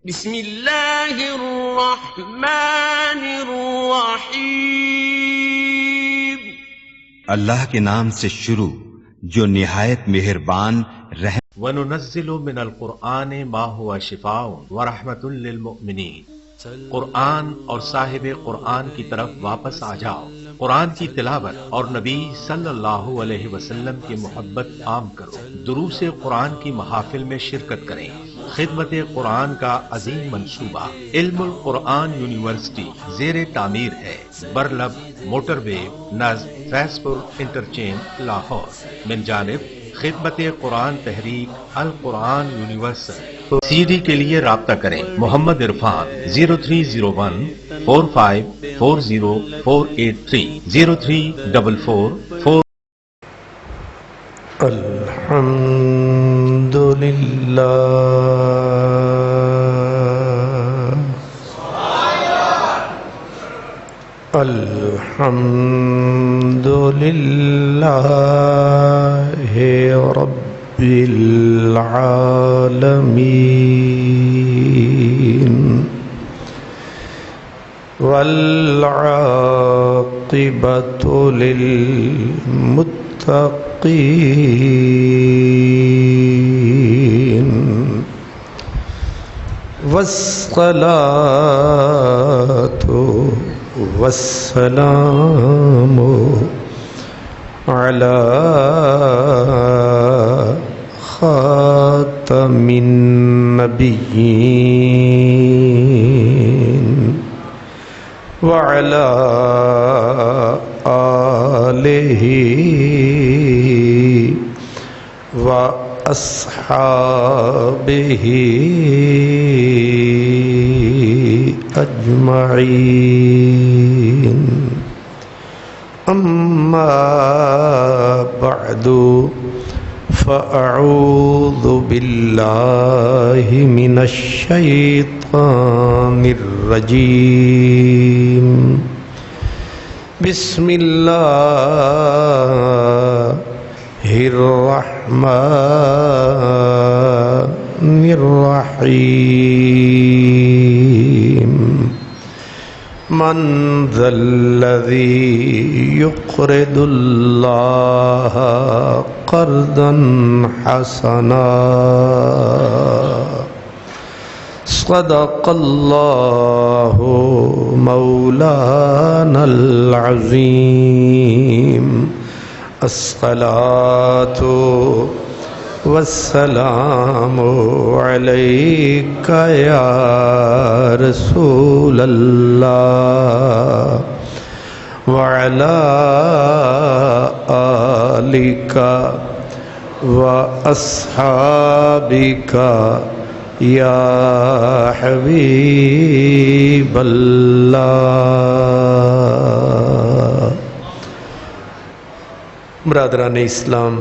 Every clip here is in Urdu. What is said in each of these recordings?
بسم اللہ الرحمن الرحیم۔ اللہ کے نام سے شروع جو نہایت مہربان رحم۔ وَنُنَزِّلُ مِنَ الْقُرْآنِ مَا هُوَ شِفَاءٌ وَرَحْمَةٌ لِّلْمُؤْمِنِينَ۔ قرآن اور صاحب قرآن کی طرف واپس آ جاؤ، قرآن کی تلاوت اور نبی صلی اللہ علیہ وسلم کی محبت عام کرو، دروس قرآن کی محافل میں شرکت کریں۔ خدمت قرآن کا عظیم منصوبہ علم القرآن یونیورسٹی زیر تعمیر ہے، برلب موٹر وے نزد فیض پور انٹرچینج لاہور، من جانب خدمت قرآن تحریک القرآن یونیورسل۔ سی ڈی کے لیے رابطہ کریں محمد عرفان 030145404830 0344 الحمدللہ رب العالمین والعاقبۃ للمتقین والصلاة والسلام على خاتم النبيين وعلى آله وأصحابه أجمعين، أما بعد فأعوذ بالله من الشيطان الرجيم، بسم الله الرحمن الرحيم، من ذا الذي يقرض الله قرضا حسنا صدق الله مولانا العظيم، الصلاة والسلام عليك يا رسول الله وعلى آلك وأصحابك يا حبيب الله۔ برادران اسلام،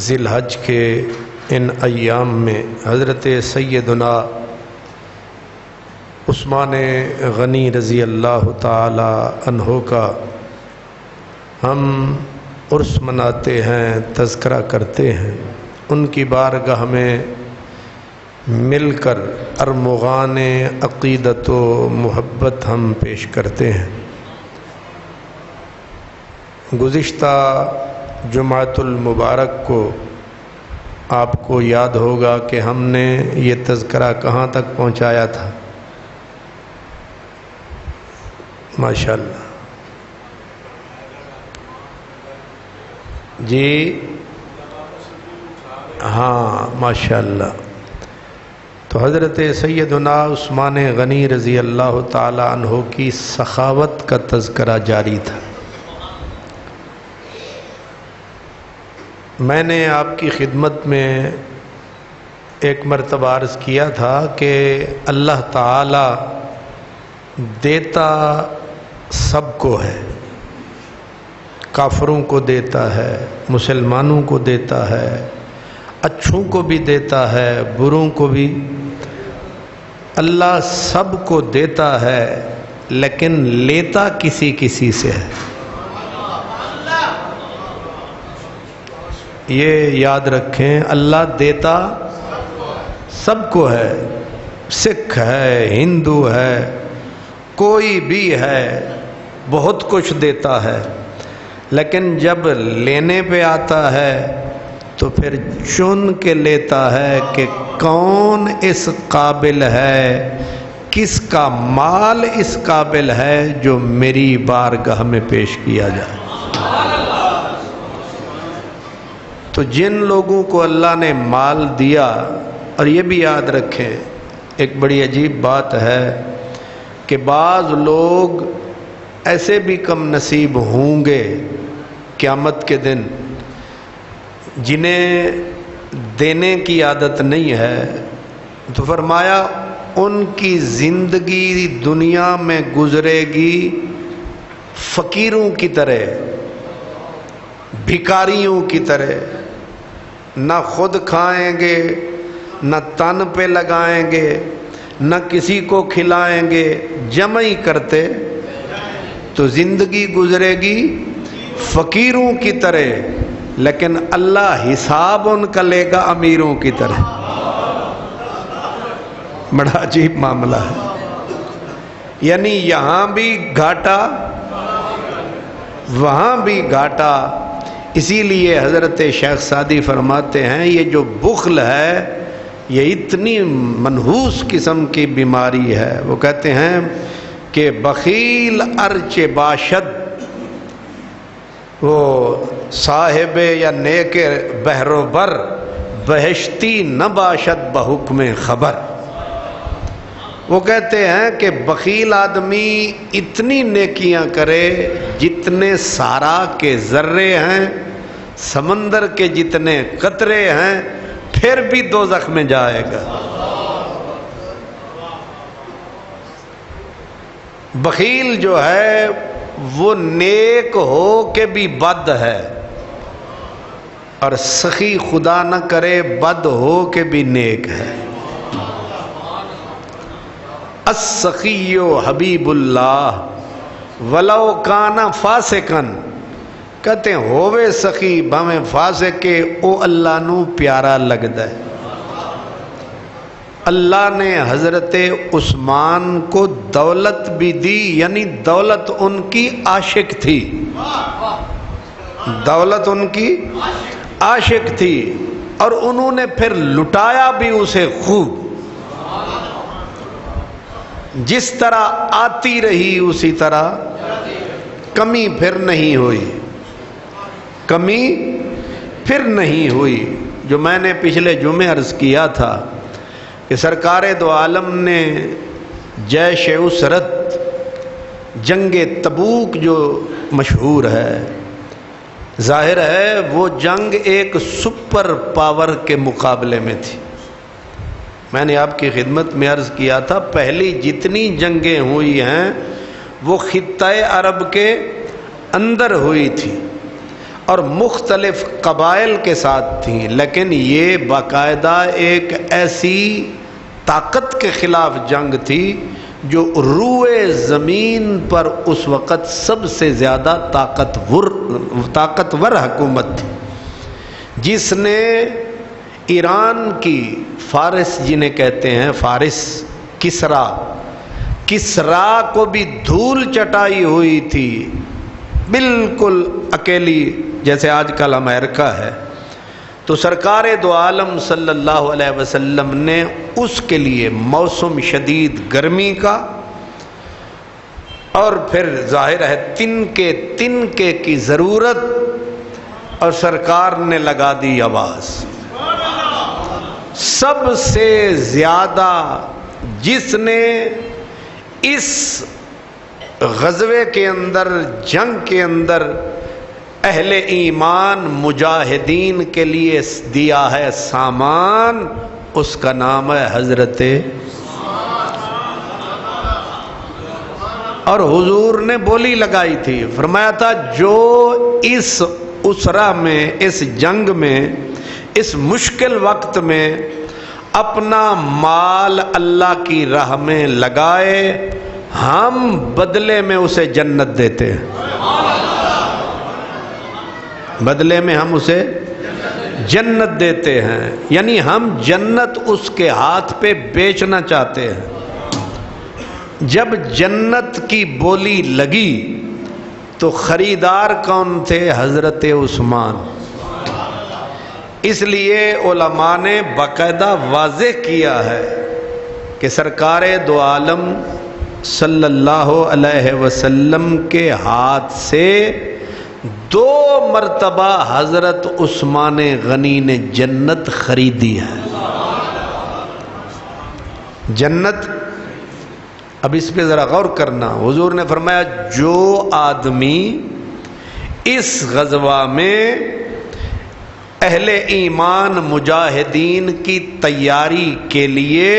ذی الحج کے ان ایام میں حضرت سیدنا عثمان غنی رضی اللہ تعالی عنہ کا ہم عرس مناتے ہیں، تذکرہ کرتے ہیں، ان کی بارگاہ میں مل کر ارمغان عقیدت و محبت ہم پیش کرتے ہیں۔ گزشتہ جمعۃ المبارک کو آپ کو یاد ہوگا کہ ہم نے یہ تذکرہ کہاں تک پہنچایا تھا؟ ماشاءاللہ جی ہاں ماشاءاللہ۔ تو حضرت سیدنا عثمان غنی رضی اللہ تعالی عنہ کی سخاوت کا تذکرہ جاری تھا۔ میں نے آپ کی خدمت میں ایک مرتبہ عرض کیا تھا کہ اللہ تعالی دیتا سب کو ہے، کافروں کو دیتا ہے، مسلمانوں کو دیتا ہے، اچھوں کو بھی دیتا ہے، بروں کو بھی، اللہ سب کو دیتا ہے، لیکن لیتا کسی کسی سے ہے۔ یہ یاد رکھیں، اللہ دیتا سب کو ہے، سکھ ہے، ہندو ہے، کوئی بھی ہے، بہت کچھ دیتا ہے، لیکن جب لینے پہ آتا ہے تو پھر چن کے لیتا ہے کہ کون اس قابل ہے، کس کا مال اس قابل ہے جو میری بارگاہ میں پیش کیا جائے۔ تو جن لوگوں کو اللہ نے مال دیا، اور یہ بھی یاد رکھیں ایک بڑی عجیب بات ہے کہ بعض لوگ ایسے بھی کم نصیب ہوں گے قیامت کے دن جنہیں دینے کی عادت نہیں ہے، تو فرمایا ان کی زندگی دنیا میں گزرے گی فقیروں کی طرح، بھکاریوں کی طرح، نہ خود کھائیں گے، نہ تن پہ لگائیں گے، نہ کسی کو کھلائیں گے، جمع ہی کرتے، تو زندگی گزرے گی فقیروں کی طرح، لیکن اللہ حساب ان کا لے گا امیروں کی طرح۔ بڑا عجیب معاملہ ہے، یعنی یہاں بھی گھاٹا وہاں بھی گھاٹا۔ اسی لیے حضرت شیخ سعدی فرماتے ہیں یہ جو بخل ہے یہ اتنی منحوس قسم کی بیماری ہے۔ وہ کہتے ہیں کہ بخیل ارچ باشد، وہ صاحب یا نیک بحر و بر، بہشتی نہ باشد بحکم خبر۔ وہ کہتے ہیں کہ بخیل آدمی اتنی نیکیاں کرے جتنے سارا کے ذرے ہیں، سمندر کے جتنے قطرے ہیں، پھر بھی دوزخ میں جائے گا۔ بخیل جو ہے وہ نیک ہو کے بھی بد ہے، اور سخی خدا نہ کرے بد ہو کے بھی نیک ہے۔ السخی حبیب اللہ ولو کان فاسقن، کہتے ہیں ہووے سخی بھاویں فاسق کے، او اللہ نو پیارا لگدا ہے۔ اللہ نے حضرت عثمان کو دولت بھی دی، یعنی دولت ان کی عاشق تھی، دولت ان کی عاشق تھی، اور انہوں نے پھر لٹایا بھی اسے خوب۔ جس طرح آتی رہی اسی طرح کمی پھر نہیں ہوئی، کمی پھر نہیں ہوئی۔ جو میں نے پچھلے جمعے عرض کیا تھا کہ سرکار دو عالم نے جیش اسرت، جنگ تبوک جو مشہور ہے، ظاہر ہے وہ جنگ ایک سپر پاور کے مقابلے میں تھی۔ میں نے آپ کی خدمت میں عرض کیا تھا پہلی جتنی جنگیں ہوئی ہیں وہ خطہ عرب کے اندر ہوئی تھی اور مختلف قبائل کے ساتھ تھیں، لیکن یہ باقاعدہ ایک ایسی طاقت کے خلاف جنگ تھی جو روئے زمین پر اس وقت سب سے زیادہ طاقتور حکومت تھی، جس نے ایران کی فارس جنہیں کہتے ہیں فارس، کسرا کو بھی دھول چٹائی ہوئی تھی، بالکل اکیلی، جیسے آج کل امریکہ ہے۔ تو سرکار دو عالم صلی اللہ علیہ وسلم نے اس کے لیے موسم شدید گرمی کا، اور پھر ظاہر ہے تنکے کی ضرورت، اور سرکار نے لگا دی آواز۔ سب سے زیادہ جس نے اس غزوے کے اندر، جنگ کے اندر اہل ایمان مجاہدین کے لیے دیا ہے سامان، اس کا نام ہے حضرت، اور حضور نے بولی لگائی تھی، فرمایا تھا جو اس اسرہ میں، اس جنگ میں، اس مشکل وقت میں اپنا مال اللہ کی راہ میں لگائے، ہم بدلے میں اسے جنت دیتے ہیں، بدلے میں ہم اسے جنت دیتے ہیں، یعنی ہم جنت اس کے ہاتھ پہ بیچنا چاہتے ہیں۔ جب جنت کی بولی لگی تو خریدار کون تھے؟ حضرت عثمان۔ اس لیے علماء نے باقاعدہ واضح کیا ہے کہ سرکار دو عالم صلی اللہ علیہ وسلم کے ہاتھ سے 2 مرتبہ حضرت عثمان غنی نے جنت خریدی ہے۔ جنت، اب اس پہ ذرا غور کرنا، حضور نے فرمایا جو آدمی اس غزوہ میں اہل ایمان مجاہدین کی تیاری کے لیے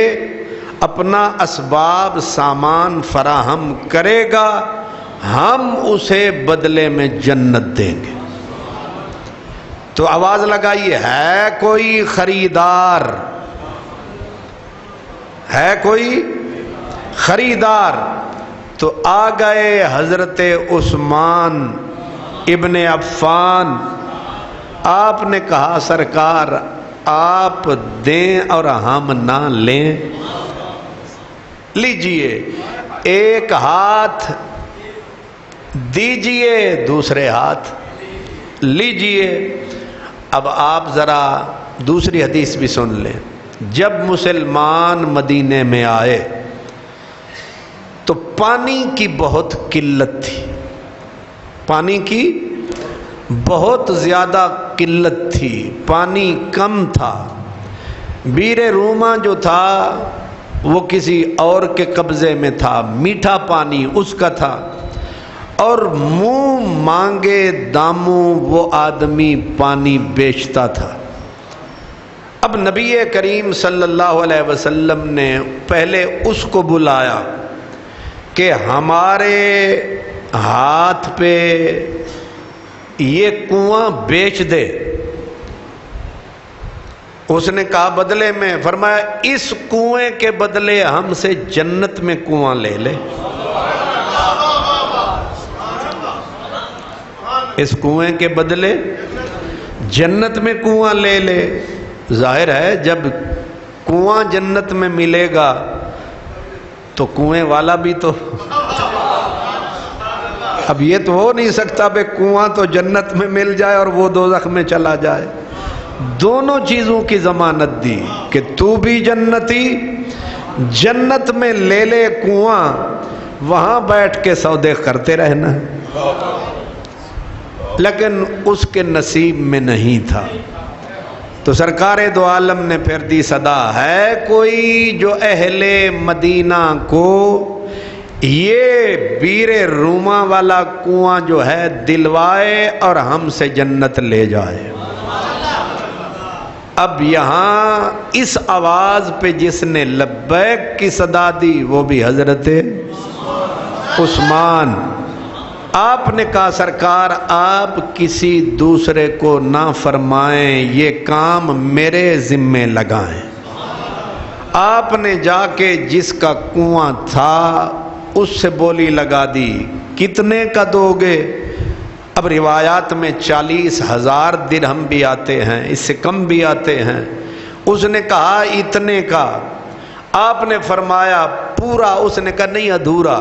اپنا اسباب سامان فراہم کرے گا، ہم اسے بدلے میں جنت دیں گے۔ تو آواز لگائیے، ہے کوئی خریدار؟ ہے کوئی خریدار؟ تو آ گئے حضرت عثمان ابن عفان۔ آپ نے کہا سرکار آپ دیں اور ہم نہ لیں؟ لیجئے، ایک ہاتھ دیجئے، دوسرے ہاتھ لیجئے۔ اب آپ ذرا دوسری حدیث بھی سن لیں۔ جب مسلمان مدینے میں آئے تو پانی کی بہت قلت تھی، پانی کی بہت زیادہ قلت تھی، پانی کم تھا۔ بیر روما جو تھا وہ کسی اور کے قبضے میں تھا، میٹھا پانی اس کا تھا، اور منہ مانگے داموں وہ آدمی پانی بیچتا تھا۔ اب نبی کریم صلی اللہ علیہ وسلم نے پہلے اس کو بلایا کہ ہمارے ہاتھ پہ یہ کنواں بیچ دے۔ اس نے کہا بدلے میں، فرمایا اس کنویں کے بدلے ہم سے جنت میں کنواں لے لے۔ اس کنویں کے بدلے جنت میں کنواں لے لے۔ ظاہر ہے جب کنواں جنت میں ملے گا تو کنویں والا بھی تو، اب یہ تو ہو نہیں سکتا بے کنواں تو جنت میں مل جائے اور وہ دوزخ میں چلا جائے۔ دونوں چیزوں کی ضمانت دی کہ تو بھی جنتی، جنت میں لے لے کنواں، وہاں بیٹھ کے سودے کرتے رہنا۔ لیکن اس کے نصیب میں نہیں تھا، تو سرکار دو عالم نے پھر دی صدا، ہے کوئی جو اہل مدینہ کو یہ بیر روما والا کنواں جو ہے دلوائے اور ہم سے جنت لے جائے؟ اب یہاں اس آواز پہ جس نے لبیک کی صدا دی وہ بھی حضرت عثمان۔ آپ نے کہا سرکار آپ کسی دوسرے کو نہ فرمائیں، یہ کام میرے ذمے لگائیں۔ آپ نے جا کے جس کا کنواں تھا اس سے بولی لگا دی، کتنے کا دو گے؟ اب روایات میں 40,000 درہم بھی آتے ہیں، اس سے کم بھی آتے ہیں۔ اس نے کہا اتنے کا۔ آپ نے فرمایا پورا؟ اس نے کہا نہیں ادھورا۔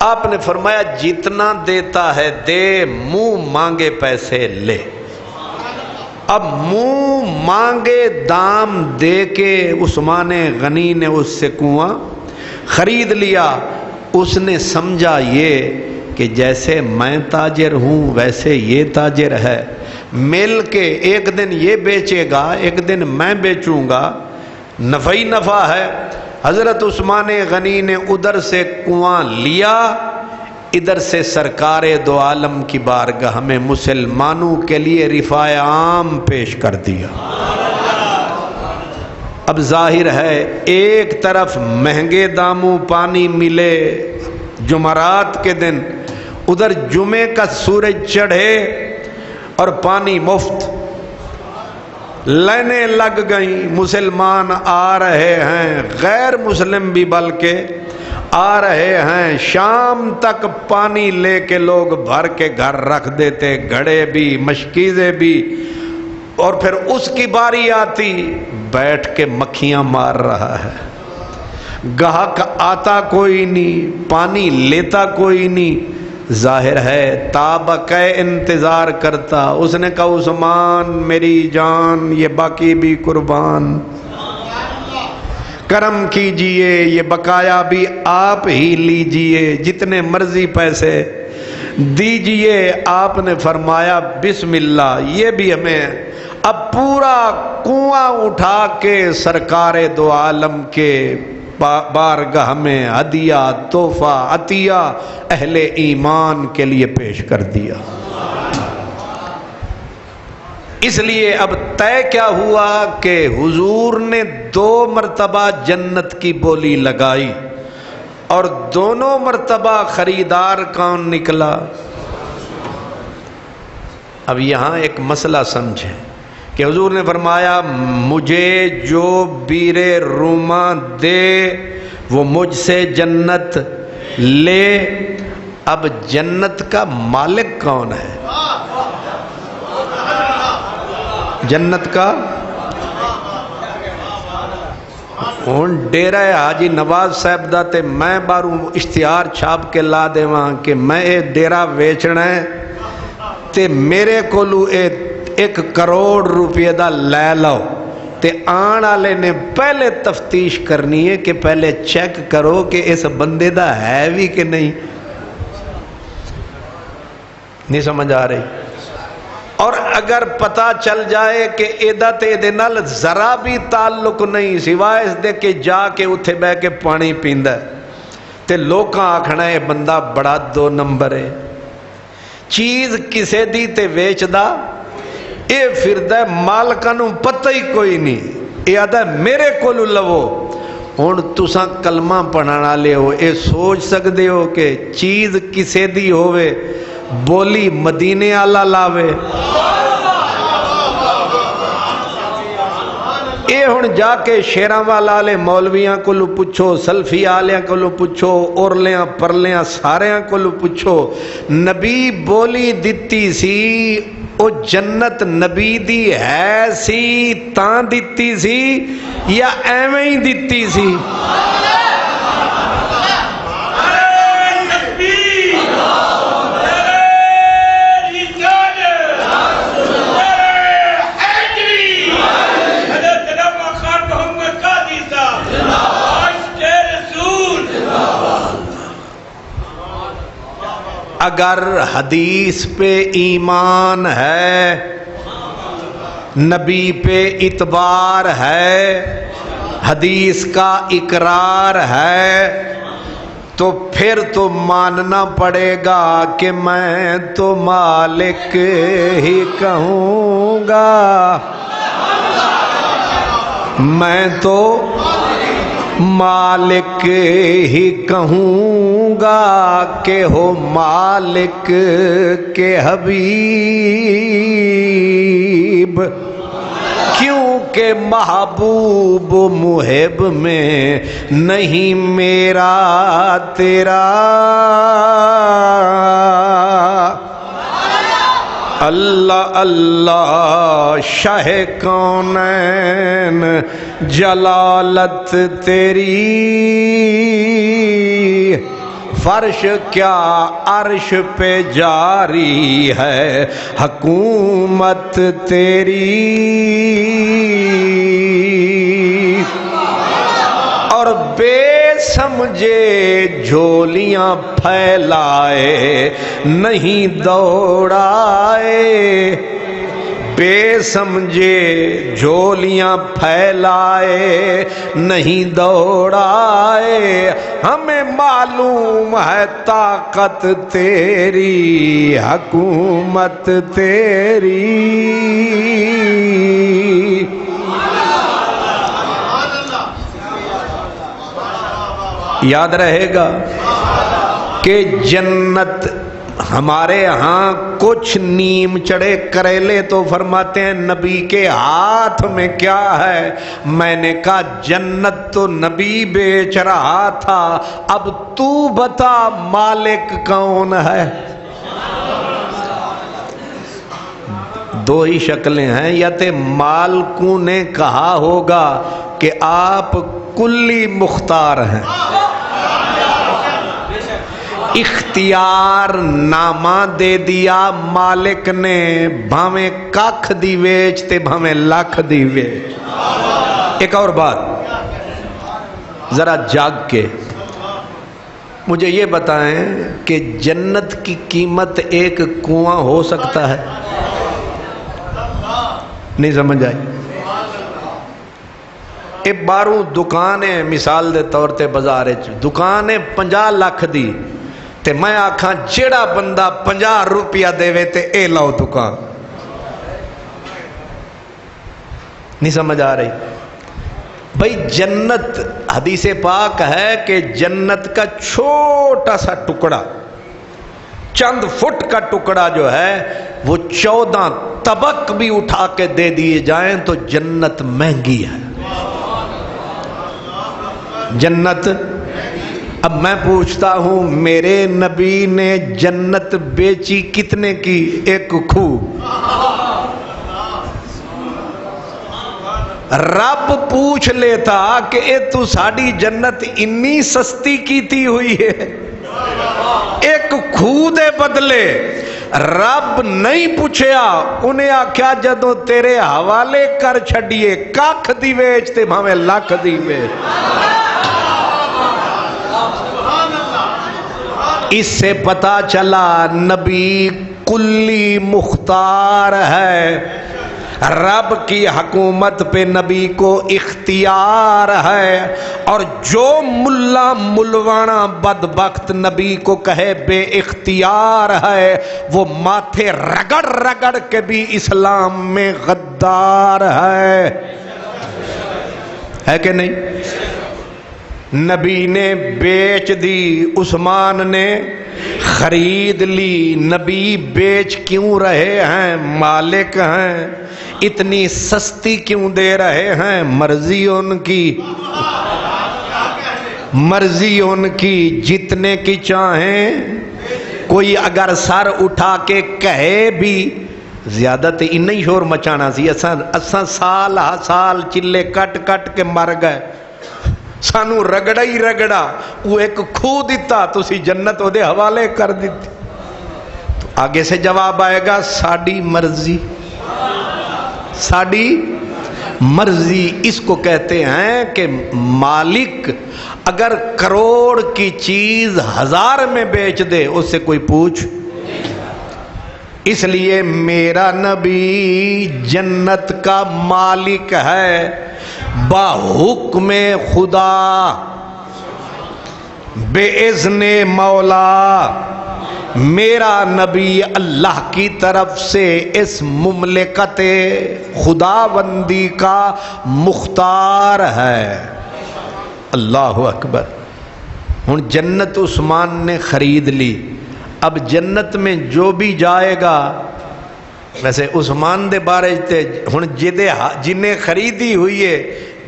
آپ نے فرمایا جتنا دیتا ہے دے، منہ مانگے پیسے لے۔ اب منہ مانگے دام دے کے عثمان غنی نے اس سے کنواں خرید لیا۔ اس نے سمجھا یہ کہ جیسے میں تاجر ہوں ویسے یہ تاجر ہے، مل کے ایک دن یہ بیچے گا ایک دن میں بیچوں گا، نفع ہی نفع ہے۔ حضرت عثمان غنی نے ادھر سے کنواں لیا، ادھر سے سرکار دو عالم کی بارگاہ میں مسلمانوں کے لیے رفاع عام پیش کر دیا۔ اب ظاہر ہے ایک طرف مہنگے داموں پانی ملے جمعرات کے دن، ادھر جمعے کا سورج چڑھے اور پانی مفت، لائنیں لگ گئیں، مسلمان آ رہے ہیں، غیر مسلم بھی بلکہ آ رہے ہیں، شام تک پانی لے کے لوگ بھر کے گھر رکھ دیتے، گھڑے بھی مشکیزیں بھی، اور پھر اس کی باری آتی، بیٹھ کے مکھیاں مار رہا ہے، گاہک آتا کوئی نہیں، پانی لیتا کوئی نہیں، ظاہر ہے تابق انتظار کرتا۔ اس نے کہا عثمان میری جان، یہ باقی بھی قربان، کرم کیجئے، یہ بقایا بھی آپ ہی لیجئے، جتنے مرضی پیسے دیجئے۔ آپ نے فرمایا بسم اللہ، یہ بھی ہمیں اب پورا کنواں اٹھا کے سرکار دو عالم کے بارگاہ میں ہدیہ، تحفہ، عطیہ اہل ایمان کے لیے پیش کر دیا۔ اس لیے اب طے کیا ہوا کہ حضور نے 2 مرتبہ جنت کی بولی لگائی، اور دونوں مرتبہ خریدار کون نکلا؟ اب یہاں ایک مسئلہ سمجھیں کہ حضور نے فرمایا مجھے جو بیر روما دے وہ مجھ سے جنت لے۔ اب جنت کا مالک کون ہے؟ جنت کا ہوں ڈیرہ حاجی نواز صاحب دا تے میں باروں اشتہار چھاپ کے لا دے وہاں کہ میں یہ ڈیرہ ویچنا ہے تے میرے کولو 1 کروڑ روپے دا لے لو، تے آن والے نے پہلے تفتیش کرنی ہے کہ پہلے چیک کرو کہ اس بندے دا ہے بھی کہ نہیں سمجھ آ رہی؟ اور اگر پتہ چل جائے کہ ایدہ تے دے نال ذرا بھی تعلق نہیں سوائے اس دے کہ جا کے اتھے بے کے پانی پیندہ تے لوکاں آکھنا ہے بندہ بڑا 2 نمبر ہے، چیز کسے دی تے ویچ دا، اے پھردہ مالکانوں پتہ ہی کوئی نہیں، اے آدھا میرے کولو لو۔ ہون تساں کلمہ پڑھانا لے ہو، اے سوچ سکتے ہو کہ چیز کسے دی ہوئے بولی مدینے آلہ لاوے؟ اے ہن جا کے شیراں والا لے مولویاں کو لو پچھو، سلفی آلیاں کو لو پچھو، اورلیاں پرلیاں ساریاں کو لو پچھو، نبی بولی دتی سی او جنت نبی دی ہے سی تاں دتی سی یا ایویں ہی دتی سی؟ اگر حدیث پہ ایمان ہے، نبی پہ اعتبار ہے، حدیث کا اقرار ہے، تو پھر تو ماننا پڑے گا کہ میں تو مالک ہی کہوں گا، میں تو مالک ہی کہوں گا کہ ہو مالک کے حبیب، کیونکہ محبوب و محب میں نہیں میرا تیرا۔ اللہ اللہ شاہ کونین جلالت تیری، فرش کیا عرش پہ جاری ہے حکومت تیری، اور بے سمجھے جھولیاں پھیلائے نہیں دوڑائے، بے سمجھے جھولیاں پھیلائے نہیں دوڑائے، ہمیں معلوم ہے طاقت تیری حکومت تیری۔ یاد رہے گا کہ جنت ہمارے ہاں کچھ نیم چڑھے کریلے تو فرماتے ہیں نبی کے ہاتھ میں کیا ہے؟ میں نے کہا جنت تو نبی بیچ رہا تھا، اب تو بتا مالک کون ہے؟ دو ہی شکلیں ہیں، یا تے مالکوں نے کہا ہوگا کہ آپ کلی مختار ہیں، اختیار نامہ دے دیا مالک نے، بھاویں ککھ دی ویچ تے بھاویں لاکھ دی ویچ۔ ایک اور بات ذرا جاگ کے مجھے یہ بتائیں کہ جنت کی قیمت ایک کنواں ہو سکتا ہے؟ نہیں سمجھ آئی؟ ایک باروں دکانیں مثال دے طور تے بازارے دکانیں 50 لاکھ دی تے میں آکھاں جیڑا بندہ 50 روپیہ دے وے تے اے لاؤ دکان، نہیں سمجھ آ رہی؟ بھئی جنت، حدیث پاک ہے کہ جنت کا چھوٹا سا ٹکڑا، چند فٹ کا ٹکڑا جو ہے وہ 14 طبق بھی اٹھا کے دے دیے جائیں تو جنت مہنگی ہے۔ جنت، اب میں پوچھتا ہوں میرے نبی نے جنت بیچی کتنے کی؟ ایک کھو۔ رب پوچھ لیتا کہ اے تو ساڑی جنت انی سستی کیتی ہوئی ہے، ایک کھو دے بدلے رب نہیں پوچھیا، انہیں آکھیا جدوں تیرے حوالے کر چھڑیے کاکھ دی ویچتے بھاویں لاکھ دی ویچ۔ اس سے پتا چلا نبی کلی مختار ہے، رب کی حکومت پہ نبی کو اختیار ہے، اور جو ملا ملوانا بدبخت نبی کو کہے بے اختیار ہے وہ ماتھے رگڑ رگڑ کے بھی اسلام میں غدار ہے کہ نہیں؟ نبی نے بیچ دی، عثمان نے خرید لی۔ نبی بیچ کیوں رہے ہیں؟ مالک ہیں، اتنی سستی کیوں دے رہے ہیں؟ مرضی ان کی، مرضی ان کی، جتنے کی چاہیں۔ کوئی اگر سر اٹھا کے کہے بھی زیادہ تے انہی شور مچانا سی، اساں سال ہا سال چلے کٹ کٹ کے مر گئے، سانو رگڑا ہی رگڑا، وہ ایک کھو دیتا تو سی جنت وہ دے حوالے کر دیتی۔ تو آگے سے جواب آئے گا ساڑی مرضی، ساڑی مرضی۔ اس کو کہتے ہیں کہ مالک اگر کروڑ کی چیز 1000 میں بیچ دے اس سے کوئی پوچھ۔ اس لیے میرا نبی جنت کا مالک ہے با حکم خدا، بے اذن مولا۔ میرا نبی اللہ کی طرف سے اس مملکت خداوندی کا مختار ہے۔ اللہ اکبر۔ ہن جنت عثمان نے خرید لی، اب جنت میں جو بھی جائے گا، ویسے عثمان دے بارے تے ہن جنہیں خریدی ہوئی ہے،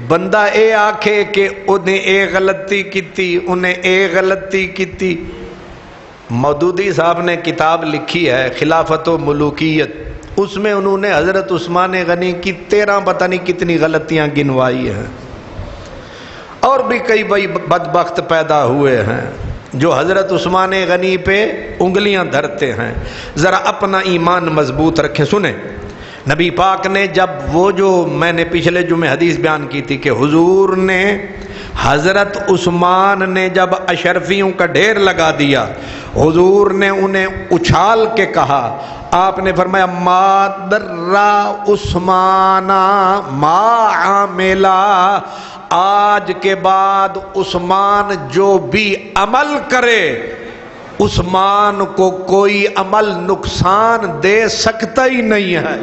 بندہ اے آکھے کہ انہیں اے غلطی کیتی، انہیں اے غلطی کیتی۔ مودودی صاحب نے کتاب لکھی ہے خلافت و ملوکیت، اس میں انہوں نے حضرت عثمان غنی کی 13 پتہ نہیں کتنی غلطیاں گنوائی ہیں، اور بھی کئی بھائی بدبخت پیدا ہوئے ہیں جو حضرت عثمان غنی پہ انگلیاں دھرتے ہیں۔ ذرا اپنا ایمان مضبوط رکھیں۔ سنیں، نبی پاک نے جب وہ جو میں نے پچھلے جمعے حدیث بیان کی تھی کہ حضور نے حضرت عثمان نے جب اشرفیوں کا ڈھیر لگا دیا، حضور نے انہیں اچھال کے کہا، آپ نے فرمایا ما درّا عثمانہ ما عاملہ، آج کے بعد عثمان جو بھی عمل کرے عثمان کو کوئی عمل نقصان دے سکتا ہی نہیں ہے۔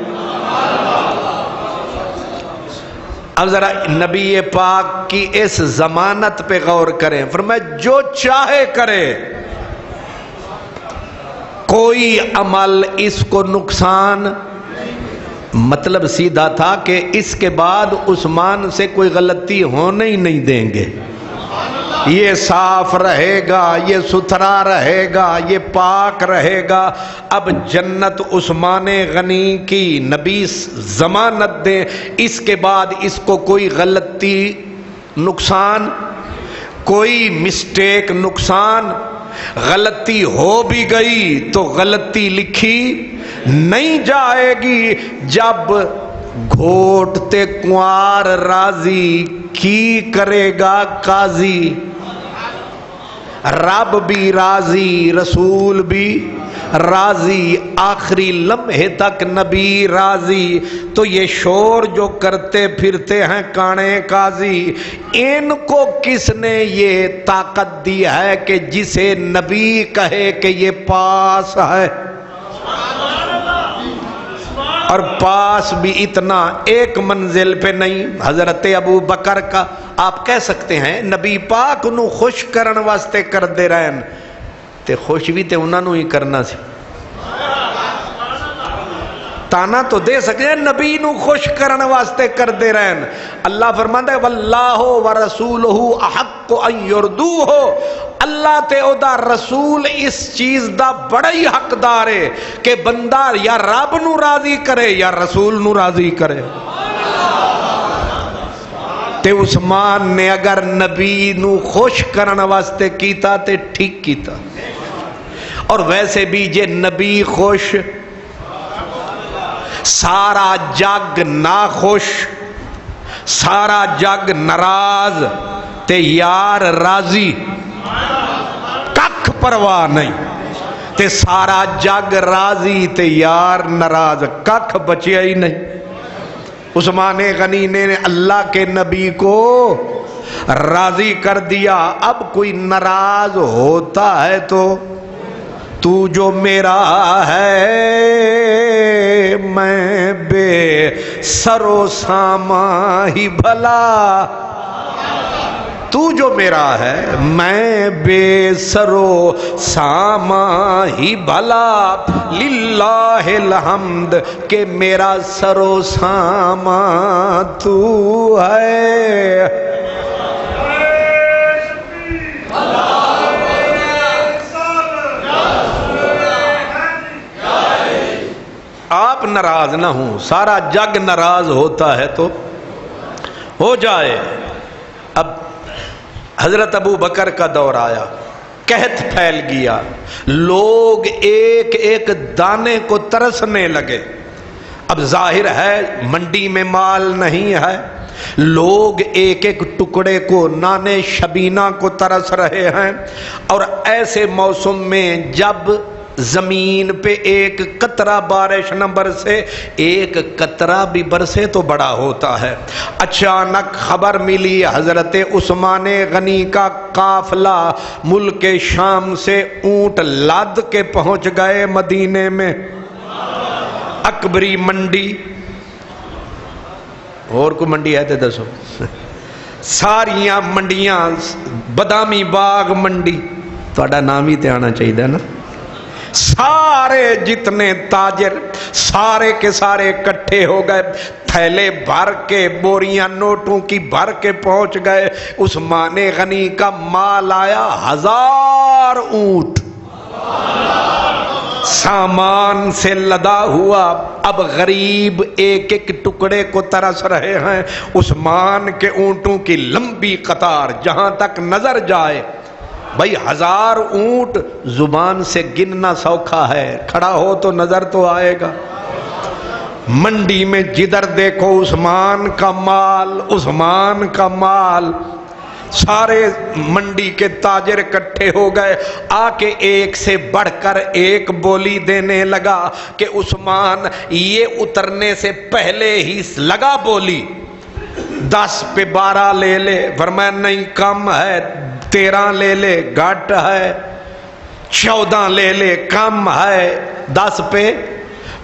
اب ذرا نبی پاک کی اس ضمانت پہ غور کریں، فرمایا جو چاہے کرے، کوئی عمل اس کو نقصان، مطلب سیدھا تھا کہ اس کے بعد عثمان سے کوئی غلطی ہونے ہی نہیں دیں گے۔ یہ صاف رہے گا، یہ ستھرا رہے گا، یہ پاک رہے گا۔ اب جنت عثمان غنی کی نبی ضمانت دیں، اس کے بعد اس کو کوئی غلطی نقصان، کوئی مسٹیک نقصان، غلطی ہو بھی گئی تو غلطی لکھی نہیں جائے گی۔ جب گھوٹتے کنوار راضی کی کرے گا قاضی، رب بھی راضی رسول بھی راضی، آخری لمحے تک نبی راضی۔ تو یہ شور جو کرتے پھرتے ہیں کانے قاضی، ان کو کس نے یہ طاقت دی ہے کہ جسے نبی کہے کہ یہ پاس ہے؟ اور پاس بھی اتنا ایک منزل پہ نہیں۔ حضرت ابو بکر کا آپ کہہ سکتے ہیں نبی پاک نو خوش کرن واسطے کر دے رہن، تے خوش بھی تے انہاں نو ہی کرنا سی۔ تانا تو دے سکتے ہیں نبی نو خوش کرن واسطے کر دے رہن۔ اللہ فرماندا ہے واللہ ورسولہ احق ان یردوہ، اللہ تے او دا رسول اس چیز دا بڑا ہی حقدار ہے کہ بندہ یا رب نو راضی کرے یا رسول نو راضی کرے۔ تے عثمان نے اگر نبی نو خوش کرن واسطے کیتا تے ٹھیک کیتا، اور ویسے بھی جے نبی خوش سارا جگ ناخوش، سارا جگ ناراض تے یار راضی، ککھ پرواہ نہیں، تے سارا جگ راضی تے یار ناراض، ککھ بچیا ہی نہیں۔ عثمان غنی نے اللہ کے نبی کو راضی کر دیا۔ اب کوئی ناراض ہوتا ہے تو جو میرا ہے میں بے سر و ساما ہی بھلا، تو جو میرا ہے میں بے سر و ساما ہی بھلا، للہ الحمد کہ میرا سر و ساما تو ہے۔ آپ ناراض نہ ہوں، سارا جگ ناراض ہوتا ہے تو ہو جائے۔ اب حضرت ابو بکر کا دور آیا، قحط پھیل گیا، لوگ ایک ایک دانے کو ترسنے لگے۔ اب ظاہر ہے منڈی میں مال نہیں ہے، لوگ ایک ایک ٹکڑے کو نانے شبینہ کو ترس رہے ہیں۔ اور ایسے موسم میں جب زمین پہ ایک قطرہ بارش نہ برسے، ایک قطرہ بھی برسے تو بڑا ہوتا ہے۔ اچانک خبر ملی حضرت عثمان غنی کا قافلہ ملک شام سے اونٹ لاد کے پہنچ گئے مدینے میں۔ اکبری منڈی، اور کوئی منڈی ہے تو دسو؟ ساریاں منڈیاں، بادامی باغ منڈی، تھوڑا نام ہی تے آنا چاہیے نا۔ سارے جتنے تاجر سارے کے سارے اکٹھے ہو گئے، تھیلے بھر کے، بوریاں نوٹوں کی بھر کے پہنچ گئے۔ عثمان غنی کا مال آیا 1000 اونٹ، سامان سے لدا ہوا۔ اب غریب ایک ایک ٹکڑے کو ترس رہے ہیں۔ عثمان کے اونٹوں کی لمبی قطار جہاں تک نظر جائے، بھائی 1000 اونٹ زبان سے گننا سوکھا ہے، کھڑا ہو تو نظر تو آئے گا۔ منڈی میں جدھر دیکھو عثمان کا مال، عثمان کا مال۔ سارے منڈی کے تاجر اکٹھے ہو گئے، آ کے ایک سے بڑھ کر ایک بولی دینے لگا کہ عثمان یہ اترنے سے پہلے ہی لگا بولی 10 پہ 12 لے لے۔ فرمایا نہیں کم ہے، 13 لے لے گھٹ ہے، 14 لے لے کم ہے، 10 پہ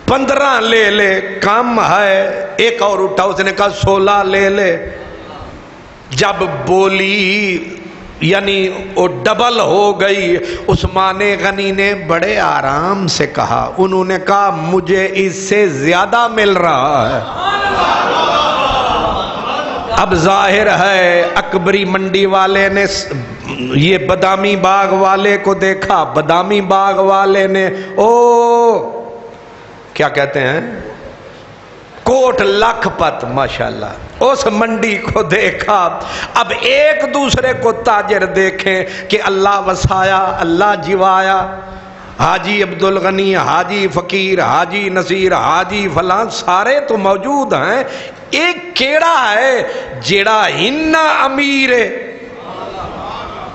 15 لے لے کم ہے۔ ایک اور اٹھا، اس نے کہا 16 لے لے۔ جب بولی یعنی وہ ڈبل ہو گئی، عثمان غنی نے بڑے آرام سے کہا، انہوں نے کہا مجھے اس سے زیادہ مل رہا ہے۔ اب ظاہر ہے اکبری منڈی والے نے یہ بادامی باغ والے کو دیکھا، بادامی باغ والے نے کیا کہتے ہیں کوٹ لکھ پت ماشاءاللہ اس منڈی کو دیکھا۔ اب ایک دوسرے کو تاجر دیکھیں کہ اللہ وسایا اللہ جیوایا، حاجی عبدالغنی، حاجی فقیر، حاجی نصیر، حاجی فلاں سارے تو موجود ہیں، ایک کیڑا ہے جیڑا ہننا امیر ہے،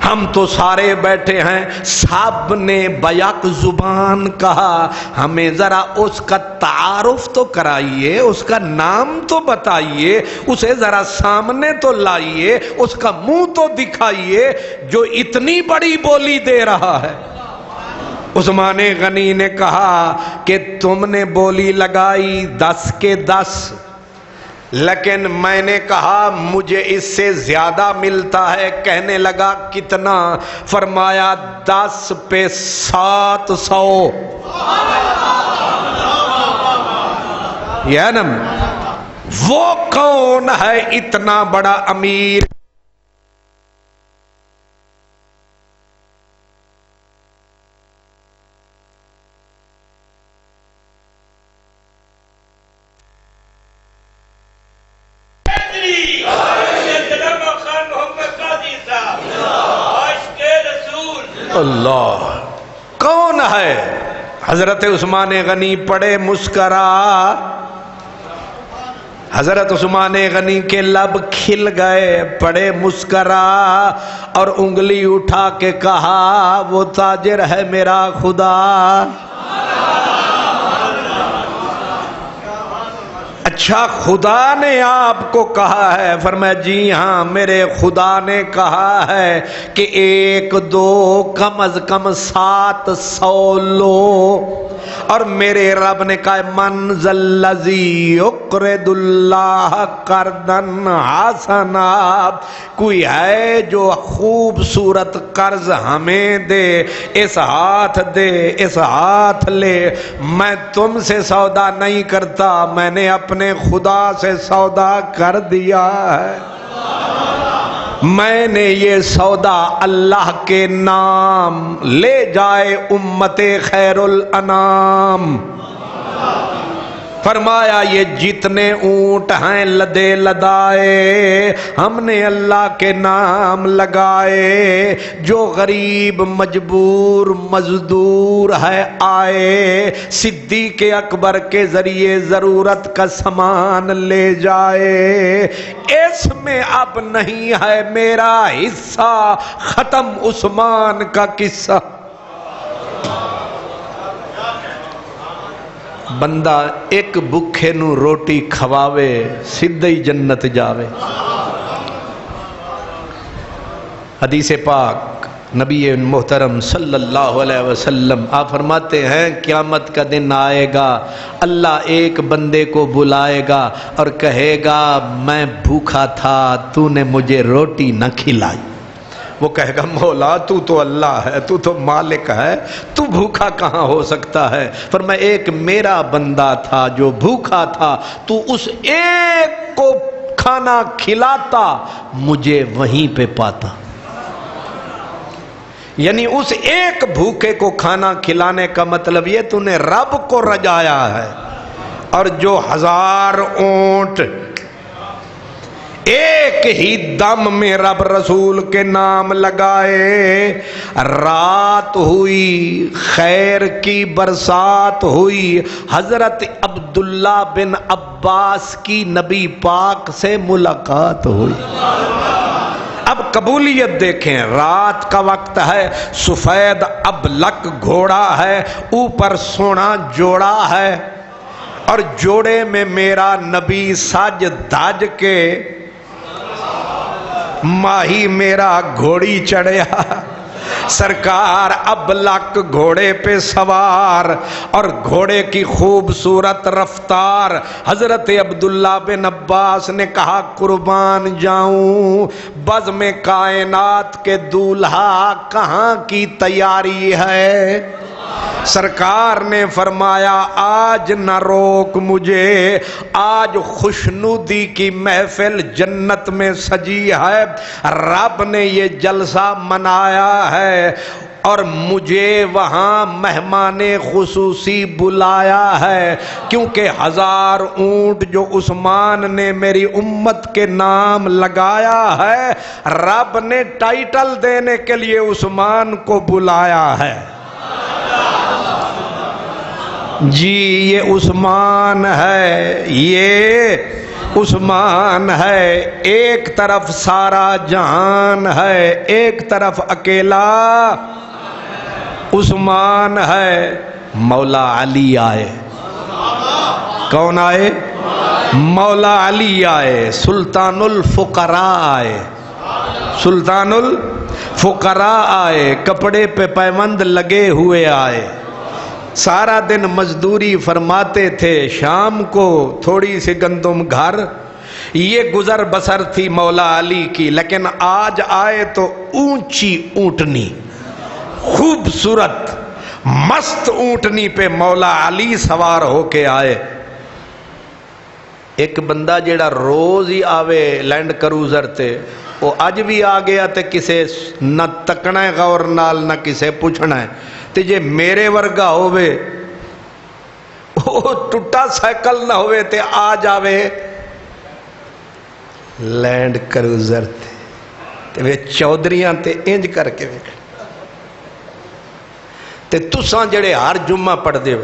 ہم تو سارے بیٹھے ہیں۔ سب نے بیک زبان کہا ہمیں ذرا اس کا تعارف تو کرائیے، اس کا نام تو بتائیے، اسے ذرا سامنے تو لائیے، اس کا منہ تو دکھائیے جو اتنی بڑی بولی دے رہا ہے۔ عثمان غنی نے کہا کہ تم نے بولی لگائی 10 کے 10، لیکن میں نے کہا مجھے اس سے زیادہ ملتا ہے۔ کہنے لگا کتنا؟ فرمایا 10 پہ 700۔ یعنی وہ کون ہے اتنا بڑا امیر؟ اللہ کون ہے؟ حضرت عثمان غنی پڑے مسکرا، حضرت عثمان غنی کے لب کھل گئے، پڑے مسکرا اور انگلی اٹھا کے کہا وہ تاجر ہے میرا خدا۔ اچھا خدا نے آپ کو کہا ہے؟ فرمایا جی ہاں میرے خدا نے کہا ہے کہ 1 2 کم از کم 700 لو، اور میرے رب نے کہا من ذا الذی یقرض اللہ قرضا حسنا، کوئی ہے جو خوبصورت قرض ہمیں دے، اس ہاتھ دے اس ہاتھ لے۔ میں تم سے سودا نہیں کرتا، میں نے اپنے خدا سے سودا کر دیا ہے، میں نے یہ سودا اللہ کے نام لے جائے امت خیر الانام۔ فرمایا یہ جتنے اونٹ ہیں لدے لدائے ہم نے اللہ کے نام لگائے، جو غریب مجبور مزدور ہے آئے صدیق اکبر کے ذریعے ضرورت کا سامان لے جائے۔ اس میں اب نہیں ہے میرا حصہ، ختم عثمان کا قصہ۔ بندہ ایک بکھے نو روٹی کھواوے سیدھے ہی جنت جاوے۔ حدیث پاک نبی محترم صلی اللہ علیہ وسلم آپ فرماتے ہیں قیامت کا دن آئے گا، اللہ ایک بندے کو بلائے گا اور کہے گا میں بھوکا تھا تو نے مجھے روٹی نہ کھلائی۔ وہ کہے گا مولا تو تو اللہ ہے، تو تو مالک ہے، تو بھوکا کہاں ہو سکتا ہے؟ فرمایا ایک میرا بندہ تھا جو بھوکا تھا، تو اس ایک کو کھانا کھلاتا مجھے وہیں پہ پاتا۔ یعنی اس ایک بھوکے کو کھانا کھلانے کا مطلب یہ تو نے رب کو رجایا ہے۔ اور جو 1000 اونٹ ایک ہی دم میں رب رسول کے نام لگائے، رات ہوئی خیر کی برسات ہوئی، حضرت عبداللہ بن عباس کی نبی پاک سے ملاقات ہوئی۔ اب قبولیت دیکھیں، رات کا وقت ہے، سفید ابلک گھوڑا ہے، اوپر سونا جوڑا ہے، اور جوڑے میں میرا نبی سج دھج کے ماہی میرا گھوڑی چڑھیا، سرکار ابلک گھوڑے پہ سوار، اور گھوڑے کی خوبصورت رفتار۔ حضرت عبداللہ بن عباس نے کہا قربان جاؤں، بزم کائنات کے دولہا کہاں کی تیاری ہے؟ سرکار نے فرمایا آج نہ روک مجھے، آج خوشنودی کی محفل جنت میں سجی ہے، رب نے یہ جلسہ منایا ہے اور مجھے وہاں مہمان خصوصی بلایا ہے، کیونکہ 1000 اونٹ جو عثمان نے میری امت کے نام لگایا ہے، رب نے ٹائٹل دینے کے لیے عثمان کو بلایا ہے۔ جی یہ عثمان ہے، یہ عثمان ہے، ایک طرف سارا جہان ہے، ایک طرف اکیلا عثمان ہے۔ مولا علی آئے، کون آئے؟ مولا علی آئے، سلطان الفقراء آئے، سلطان الفقراء آئے، کپڑے پہ پیوند لگے ہوئے آئے، سارا دن مزدوری فرماتے تھے، شام کو تھوڑی سی گندم گھر، یہ گزر بسر تھی مولا علی کی، لیکن آج آئے تو اونچی اونٹنی، خوبصورت مست اونٹنی پہ مولا علی سوار ہو کے آئے۔ ایک بندہ جیڑا روز ہی آوے لینڈ کروزر تے، وہ اج بھی آ گیا تے کسے نہ تکنا ہے غور نال نہ کسے پوچھنا ہے، تے جے میرے ورگا ہوئے وہ ٹوٹا سائیکل نہ ہوئے تے آ جاوے لینڈ کروزر تے وہ چودھریاں تے انج کر کے ویکھ تے تساں جڑے ہر جمعہ پڑھ دے ہو،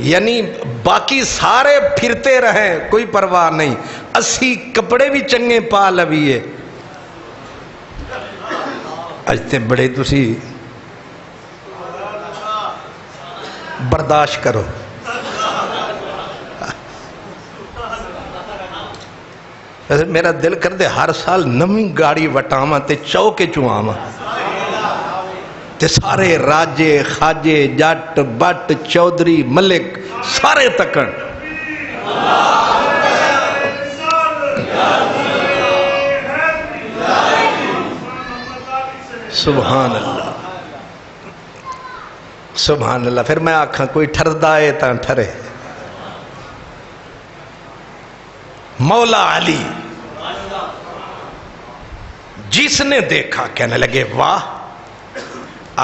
یعنی باقی سارے پھرتے رہیں کوئی پرواہ نہیں، اسی کپڑے بھی چنگے پا لویے، اج تے بڑے تسی برداشت کرو۔ میرا دل کر دے ہر سال نمی گاڑی وٹاواں تے چوکے چواواں تے سارے راجے خاجے جٹ بٹ چودھری ملک سارے تکن۔ سبحان اللہ سبحان اللہ۔ پھر میں آکھاں کوئی ٹھردا ہے تاں ٹھرے۔ مولا علی جس نے دیکھا کہنے لگے واہ،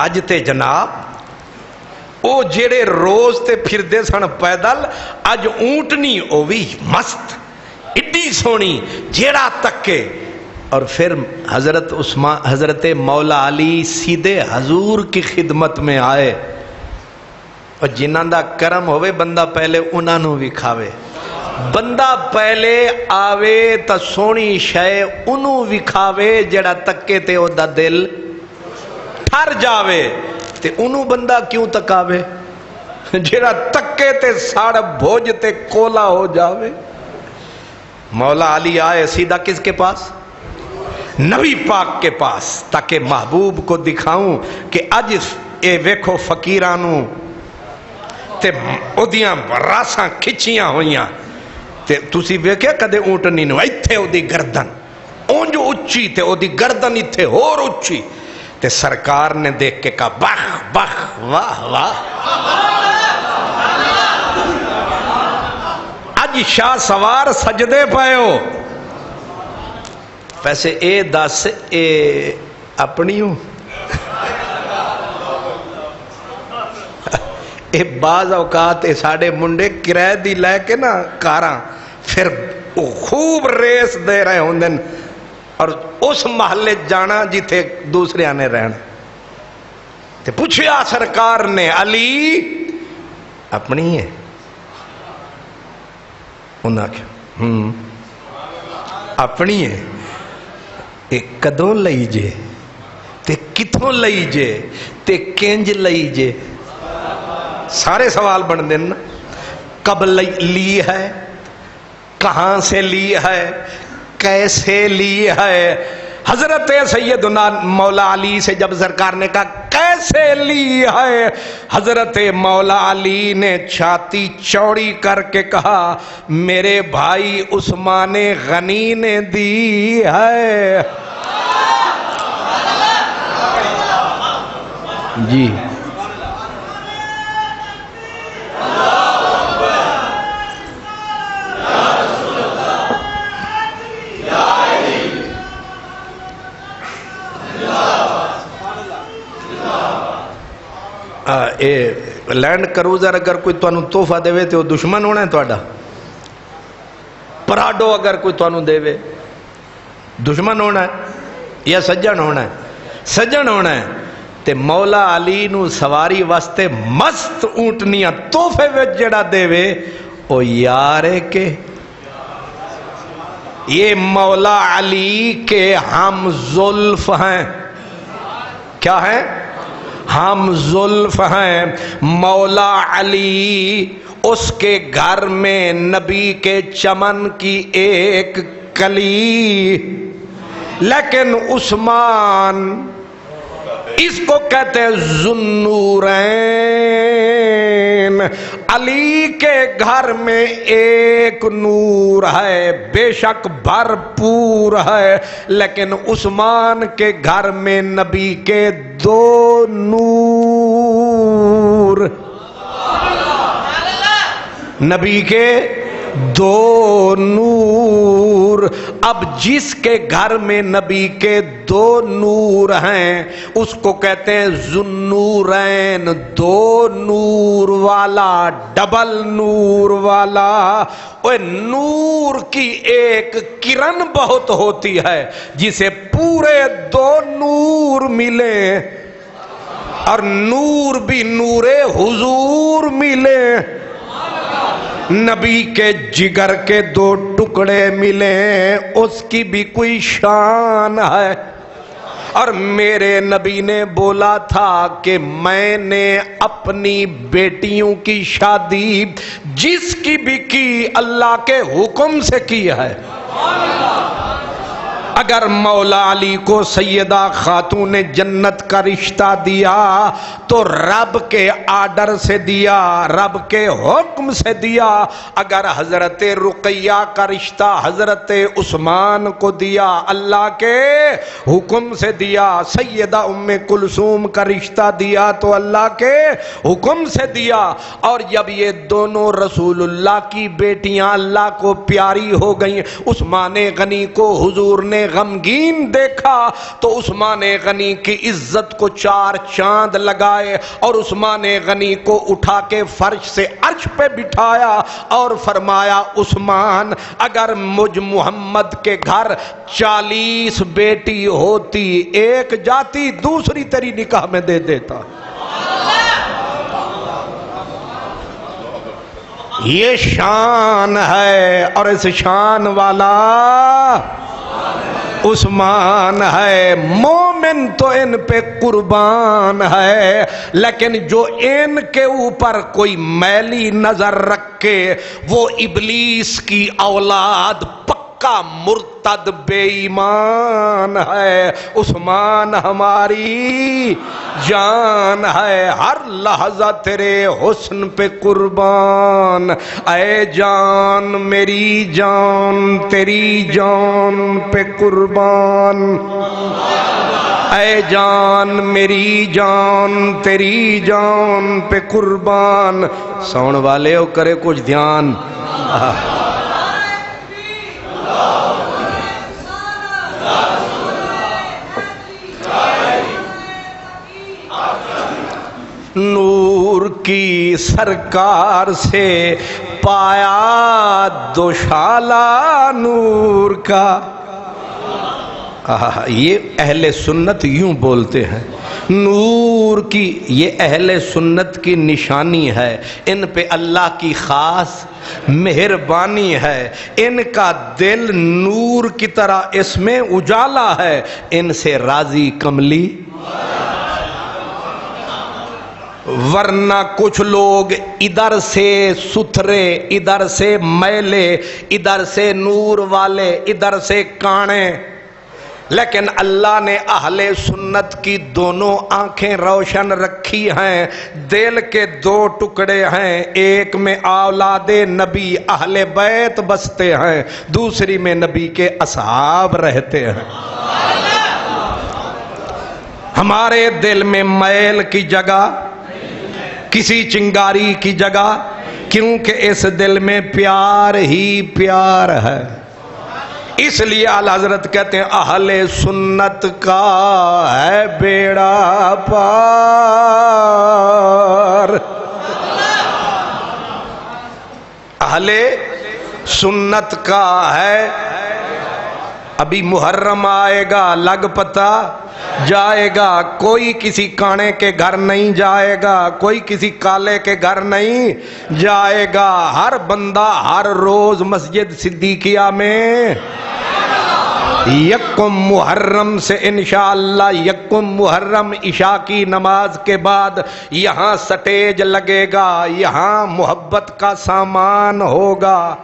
آج تے جناب او جڑے روز تے پھر دے سن پیدل، اج اونٹنی او بھی مست اڈی سونی جیڑا تکے۔ اور پھر حضرت مولا علی سیدھے حضور کی خدمت میں آئے، اور جنہاں دا کرم ہوئے بندہ پہلے انہاں نو بھی کھاوے، بندہ پہلے آوے تا سونی شے انہوں بھی کھاوے جڑا تکے تے او دا دل ٹھر جاوے، تے انہوں بندہ کیوں تکاوے جڑا تکے تے ساڑ بھوج تے کولا ہو جاوے۔ مولا علی آئے سیدھا کس کے پاس؟ نبی پاک کے پاس، تاکہ محبوب کو دکھاؤں کہ اج اے ویکھو فقیرانوں تے اودیاں راساں کھچیاں ہوئیاں، تے تسی ویکھیا کدے اونٹنی نو ایتھے او دی گردن اونج اچھی تے او دی گردن ایتھے اور اچھی، تے سرکار نے دیکھ کے کہا بخ بخ واہ واہ، اج شاہ سوار سجدے پائے ہو۔ پیسے اے دس اے اپنی ہوں، اے بعض اوقات اے ساڑے منڈے کرائے دی لے کے نا کاراں پھر خوب ریس دے رہے ہوں دن، اور اس محلے جانا جیتے دوسرے آنے رہنا، تے پوچھیا سرکار نے علی اپنی ہے؟ انہاں کیا اپنی ہے؟ ایک کدوں لئی جے تے کتوں لئی جے تے کنج لئی جے؟ سارے سوال بن دن نا، کب لی ہے، کہاں سے لی ہے، کیسے لی ہے؟ حضرت سیدنا مولا علی سے جب سرکار نے کہا کیسے لی ہے، حضرت مولا علی نے چھاتی چوڑی کر کے کہا میرے بھائی عثمان غنی نے دی ہے۔ جی لینڈ کروزر اگر کوئی تانوں تحفہ دے تو دشمن ہونا ہے تہاڈا. پراڈو اگر کوئی تانوں دے دشمن ہونا ہے یا سجن ہونا ہے؟ سجن ہونا ہے. تے مولا علی نو سواری واسطے مست اونٹنیاں تحفے وچ جڑا دے او یار ہے کہ یہ مولا علی کے ہم زلف ہیں. کیا ہیں؟ ہم زلف ہیں. مولا علی اس کے گھر میں نبی کے چمن کی ایک کلی، لیکن عثمان اس کو کہتے ہیں ذوالنورین. علی کے گھر میں ایک نور ہے، بے شک بھرپور ہے، لیکن عثمان کے گھر میں نبی کے دو نور، نبی کے دو نور. اب جس کے گھر میں نبی کے دو نور ہیں اس کو کہتے ہیں ذوالنورین، دو نور والا، ڈبل نور والا. اوہ نور کی ایک کرن بہت ہوتی ہے جسے پورے دو نور ملے، اور نور بھی نور حضور ملے. نبی کے جگر کے دو ٹکڑے ملے، اس کی بھی کوئی شان ہے. اور میرے نبی نے بولا تھا کہ میں نے اپنی بیٹیوں کی شادی جس کی بھی کی اللہ کے حکم سے کی ہے. اگر مولا علی کو سیدہ خاتون جنت کا رشتہ دیا تو رب کے آرڈر سے دیا، رب کے حکم سے دیا. اگر حضرت رقیہ کا رشتہ حضرت عثمان کو دیا، اللہ کے حکم سے دیا. سیدہ ام کلثوم کا رشتہ دیا تو اللہ کے حکم سے دیا. اور جب یہ دونوں رسول اللہ کی بیٹیاں اللہ کو پیاری ہو گئیں، عثمان غنی کو حضور نے غمگین دیکھا تو عثمان غنی کی عزت کو چار چاند لگائے اور عثمان غنی کو اٹھا کے فرش سے عرش پہ بٹھایا اور فرمایا عثمان اگر مجھ محمد کے گھر 40 بیٹی ہوتی، ایک جاتی دوسری تیری نکاح میں دے دیتا. یہ شان ہے، اور اس شان والا عثمان ہے. مومن تو ان پہ قربان ہے، لیکن جو ان کے اوپر کوئی میلی نظر رکھے وہ ابلیس کی اولاد پکا مرتد بے ایمان ہے. عثمان ہماری جان ہے، ہر لحظہ تیرے حسن پہ قربان. اے جان میری جان تیری جان پہ قربان، اے جان میری جان تیری جان پہ قربان. سون والے ہو کرے کچھ دھیان. نور کی سرکار سے پایا دوشالہ نور کا. یہ اہل سنت یوں بولتے ہیں، نور کی، یہ اہل سنت کی نشانی ہے. ان پہ اللہ کی خاص مہربانی ہے. ان کا دل نور کی طرح اس میں اجالا ہے. ان سے راضی کملی، ورنہ کچھ لوگ ادھر سے ستھرے، ادھر سے میلے، ادھر سے نور والے، ادھر سے کانے. لیکن اللہ نے اہل سنت کی دونوں آنکھیں روشن رکھی ہیں. دل کے دو ٹکڑے ہیں، ایک میں اولاد نبی اہل بیت بستے ہیں، دوسری میں نبی کے اصحاب رہتے ہیں. ہمارے دل میں میل کی جگہ، کسی چنگاری کی جگہ، کیونکہ اس دل میں پیار ہی پیار ہے۔ اس لیے اعلی حضرت کہتے ہیں اہل سنت کا ہے بیڑا پار، اہل سنت کا ہے۔ ابھی محرم آئے گا، لگ پتہ جائے گا، کوئی کسی کانے کے گھر نہیں جائے گا، کوئی کسی کالے کے گھر نہیں جائے گا، ہر بندہ ہر روز مسجد صدیقیہ میں یکم محرم سے انشاءاللہ، یکم محرم عشاء کی نماز کے بعد یہاں سٹیج لگے گا، یہاں محبت کا سامان ہوگا،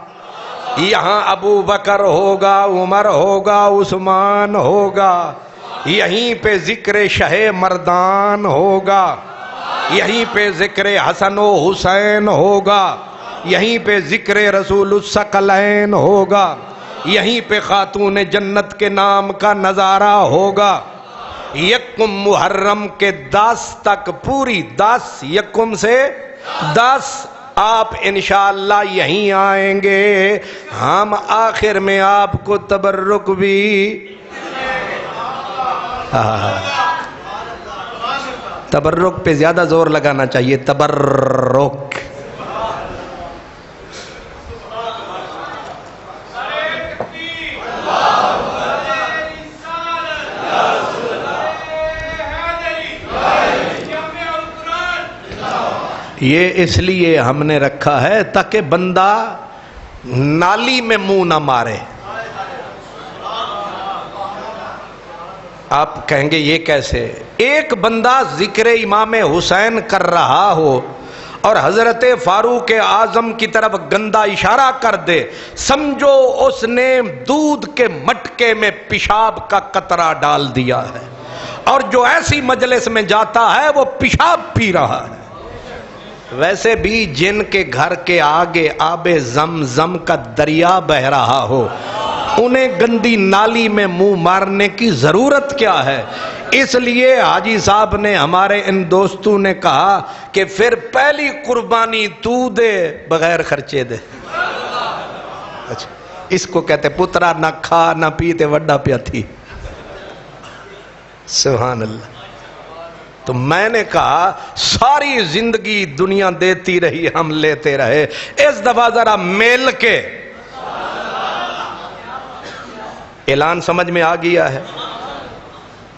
یہاں ابو بکر ہوگا، عمر ہوگا، عثمان ہوگا، یہیں پہ ذکر شہ مردان ہوگا، یہیں پہ ذکر حسن و حسین ہوگا، یہیں پہ ذکر رسول الثقلین ہوگا، یہیں پہ خاتون جنت کے نام کا نظارہ ہوگا۔ یکم محرم کے 10 تک، پوری 10، یکم سے 10 آپ انشاءاللہ یہیں آئیں گے، ہم آخر میں آپ کو تبرک بھی تبرک پہ زیادہ زور لگانا چاہیے، تبرک۔ یہ اس لیے ہم نے رکھا ہے تاکہ بندہ نالی میں منہ نہ مارے۔ آپ کہیں گے یہ کیسے؟ ایک بندہ ذکر امام حسین کر رہا ہو اور حضرت فاروق اعظم کی طرف گندا اشارہ کر دے، سمجھو اس نے دودھ کے مٹکے میں پیشاب کا قطرہ ڈال دیا ہے، اور جو ایسی مجلس میں جاتا ہے وہ پیشاب پی رہا ہے۔ ویسے بھی جن کے گھر کے آگے آب زمزم کا دریا بہ رہا ہو، انہیں گندی نالی میں منہ مارنے کی ضرورت کیا ہے؟ اس لیے حاجی صاحب نے، ہمارے ان دوستوں نے کہا کہ پھر پہلی قربانی تو دے، بغیر خرچے دے۔ اچھا، اس کو کہتے پترا نہ کھا نہ پیتے وڈا پیا تھی۔ سبحان اللہ۔ تو میں نے کہا ساری زندگی دنیا دیتی رہی، ہم لیتے رہے، اس دفعہ ذرا میل کے۔ اعلان سمجھ میں آ گیا ہے؟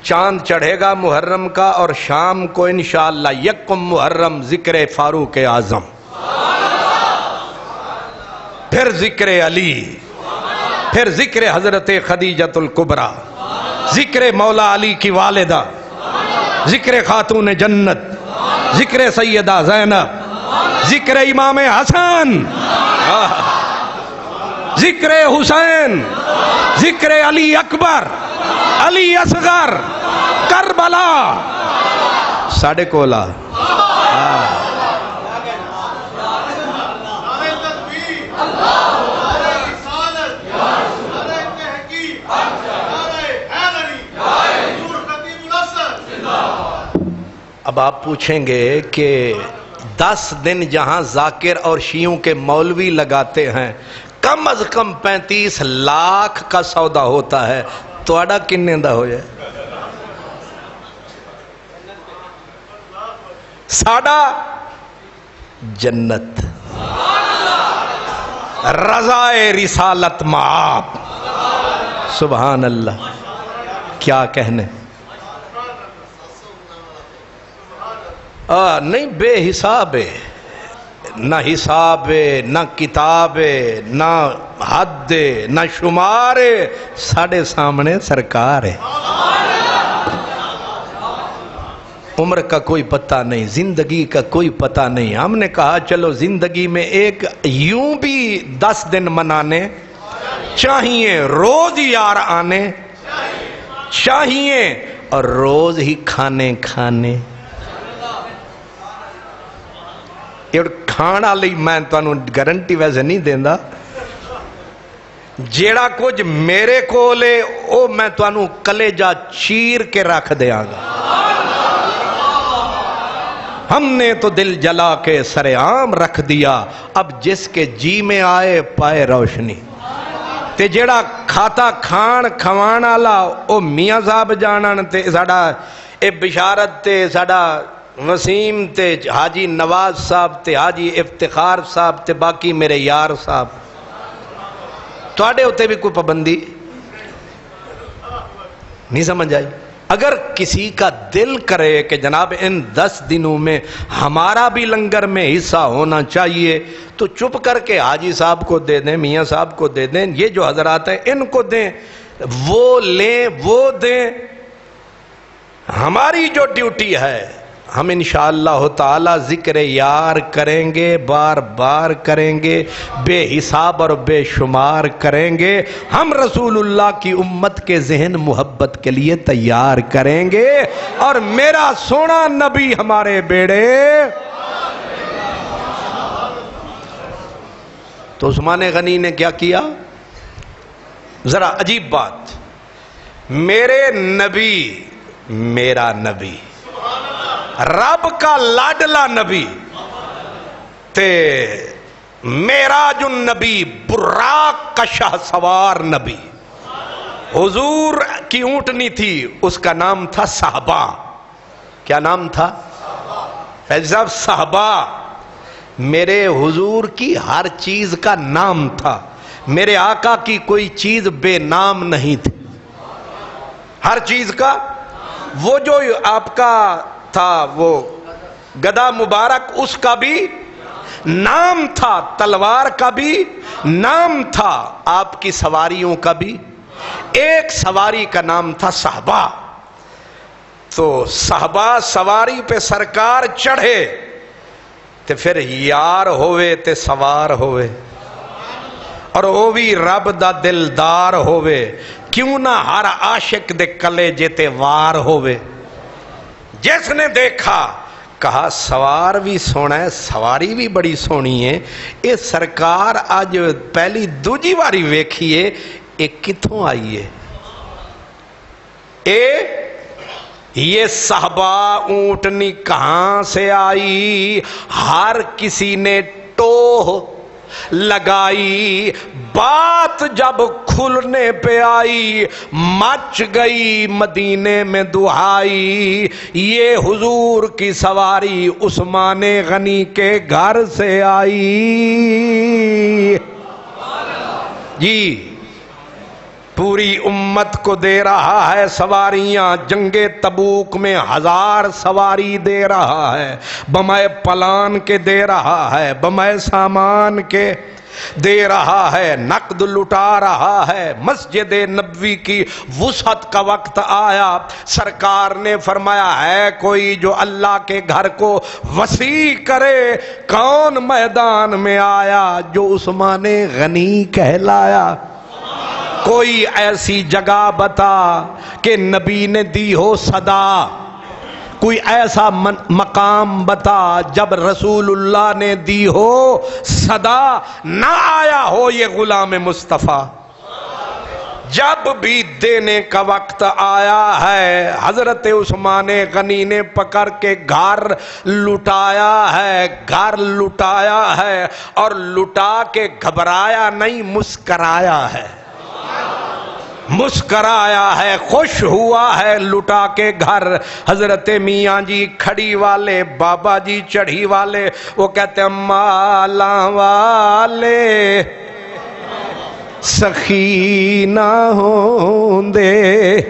چاند چڑھے گا محرم کا، اور شام کو انشاءاللہ یکم محرم ذکر فاروق اعظم، پھر ذکر علی، پھر ذکر حضرت خدیجۃ الکبریٰ، ذکر مولا علی کی والدہ، ذکر خاتون جنت، ذکر سیدہ زینب، ذکر امام حسن، ذکر حسین، ذکر علی اکبر، علی اصغر، کربلا، ساڑھے کولا۔ اب آپ پوچھیں گے کہ 10 دن جہاں ذاکر اور شیعوں کے مولوی لگاتے ہیں، کم از کم 35 لاکھ کا سودا ہوتا ہے، تو آڑا کنے دا ہو جائے؟ ساڑا جنت، رضائے رسالت معاب۔ سبحان اللہ، کیا کہنے۔ نہیں، بے حساب ہے، نہ حساب ہے، نہ کتاب ہے، نہ حد ہے، نہ شمار ہے، ساڑھے سامنے سرکار ہے۔ عمر کا کوئی پتہ نہیں، زندگی کا کوئی پتہ نہیں۔ ہم نے کہا چلو زندگی میں ایک یوں بھی 10 دن منانے چاہیے، روز یار آنے چاہیے، اور روز ہی کھانے کھانا لئی میں تانوں گارنٹی ویسے نہیں دیندہ، جیڑا کچھ میرے کولے او میں تانوں کلیجہ چیر کے رکھ دیاں گا۔ ہم نے تو دل جلا کے سر عام رکھ دیا، اب جس کے جی میں آئے پائے روشنی۔ تے جیڑا کھاتا کھان کھوان والا او میاں صاحب جانن، تے ساڈا اے بشارت تے ساڈا وسیم تے حاجی نواز صاحب تے حاجی افتخار صاحب تے باقی میرے یار صاحب، تواڈے ہوتے بھی کوئی پابندی نہیں سمجھ آئی؟ اگر کسی کا دل کرے کہ جناب ان 10 دنوں میں ہمارا بھی لنگر میں حصہ ہونا چاہیے تو چپ کر کے حاجی صاحب کو دے دیں، میاں صاحب کو دے دیں، یہ جو حضرات ہیں ان کو دیں، وہ لیں وہ دیں۔ ہماری جو ڈیوٹی ہے ہم انشاءاللہ تعالی ذکر یار کریں گے، بار بار کریں گے، بے حساب اور بے شمار کریں گے۔ ہم رسول اللہ کی امت کے ذہن محبت کے لیے تیار کریں گے، اور میرا سونا نبی ہمارے بیڑے۔ تو عثمان غنی نے کیا کیا؟ ذرا عجیب بات، میرے نبی، میرا نبی، رب کا لاڈلا نبی تے معراج النبی، براق کا شاہ سوار نبی، حضور کی اونٹنی تھی، اس کا نام تھا صحابہ۔ کیا نام تھا؟ فیض صاحب صحابہ۔ میرے حضور کی ہر چیز کا نام تھا، میرے آقا کی کوئی چیز بے نام نہیں تھی، ہر چیز کا۔ وہ جو آپ کا تھا وہ گدا مبارک، اس کا بھی نام تھا، تلوار کا بھی نام تھا، آپ کی سواریوں کا بھی ایک سواری کا نام تھا صحابہ۔ تو صحابہ سواری پہ سرکار چڑھے تے پھر یار ہوئے تے سوار ہوئے، اور وہ بھی رب دا دلدار ہوئے، کیوں نہ ہر عاشق دے کلیجے تے وار ہوئے۔ جس نے دیکھا کہا سوار بھی سونا ہے، سواری بھی بڑی سونی ہے، اے سرکار آج پہلی دوجی باری ویکھیے، اے کتھوں آئی ہے؟ یہ صحابہ اونٹنی کہاں سے آئی؟ ہر کسی نے ٹوہ لگائی، بات جب کھلنے پہ آئی مچ گئی مدینے میں دہائی، یہ حضور کی سواری عثمان غنی کے گھر سے آئی۔ جی پوری امت کو دے رہا ہے سواریاں، جنگ تبوک میں 1000 سواری دے رہا ہے، بمائے پلان کے دے رہا ہے، بمائے سامان کے دے رہا ہے، نقد لٹا رہا ہے۔ مسجد نبوی کی وسعت کا وقت آیا، سرکار نے فرمایا ہے کوئی جو اللہ کے گھر کو وسیع کرے؟ کون میدان میں آیا؟ جو عثمان غنی کہلایا۔ کوئی ایسی جگہ بتا کہ نبی نے دی ہو صدا، کوئی ایسا مقام بتا جب رسول اللہ نے دی ہو صدا، نہ آیا ہو یہ غلام مصطفیٰ۔ جب بھی دینے کا وقت آیا ہے، حضرت عثمان غنی نے پکڑ کے گھر لٹایا ہے، گھر لٹایا ہے، اور لٹا کے گھبرایا نہیں، مسکرایا ہے، مسکرایا ہے، خوش ہوا ہے لٹا کے گھر۔ حضرت میاں جی کھڑی والے، بابا جی چڑھی والے، وہ کہتے ہیں مالا والے سخی نہ ہوں دے،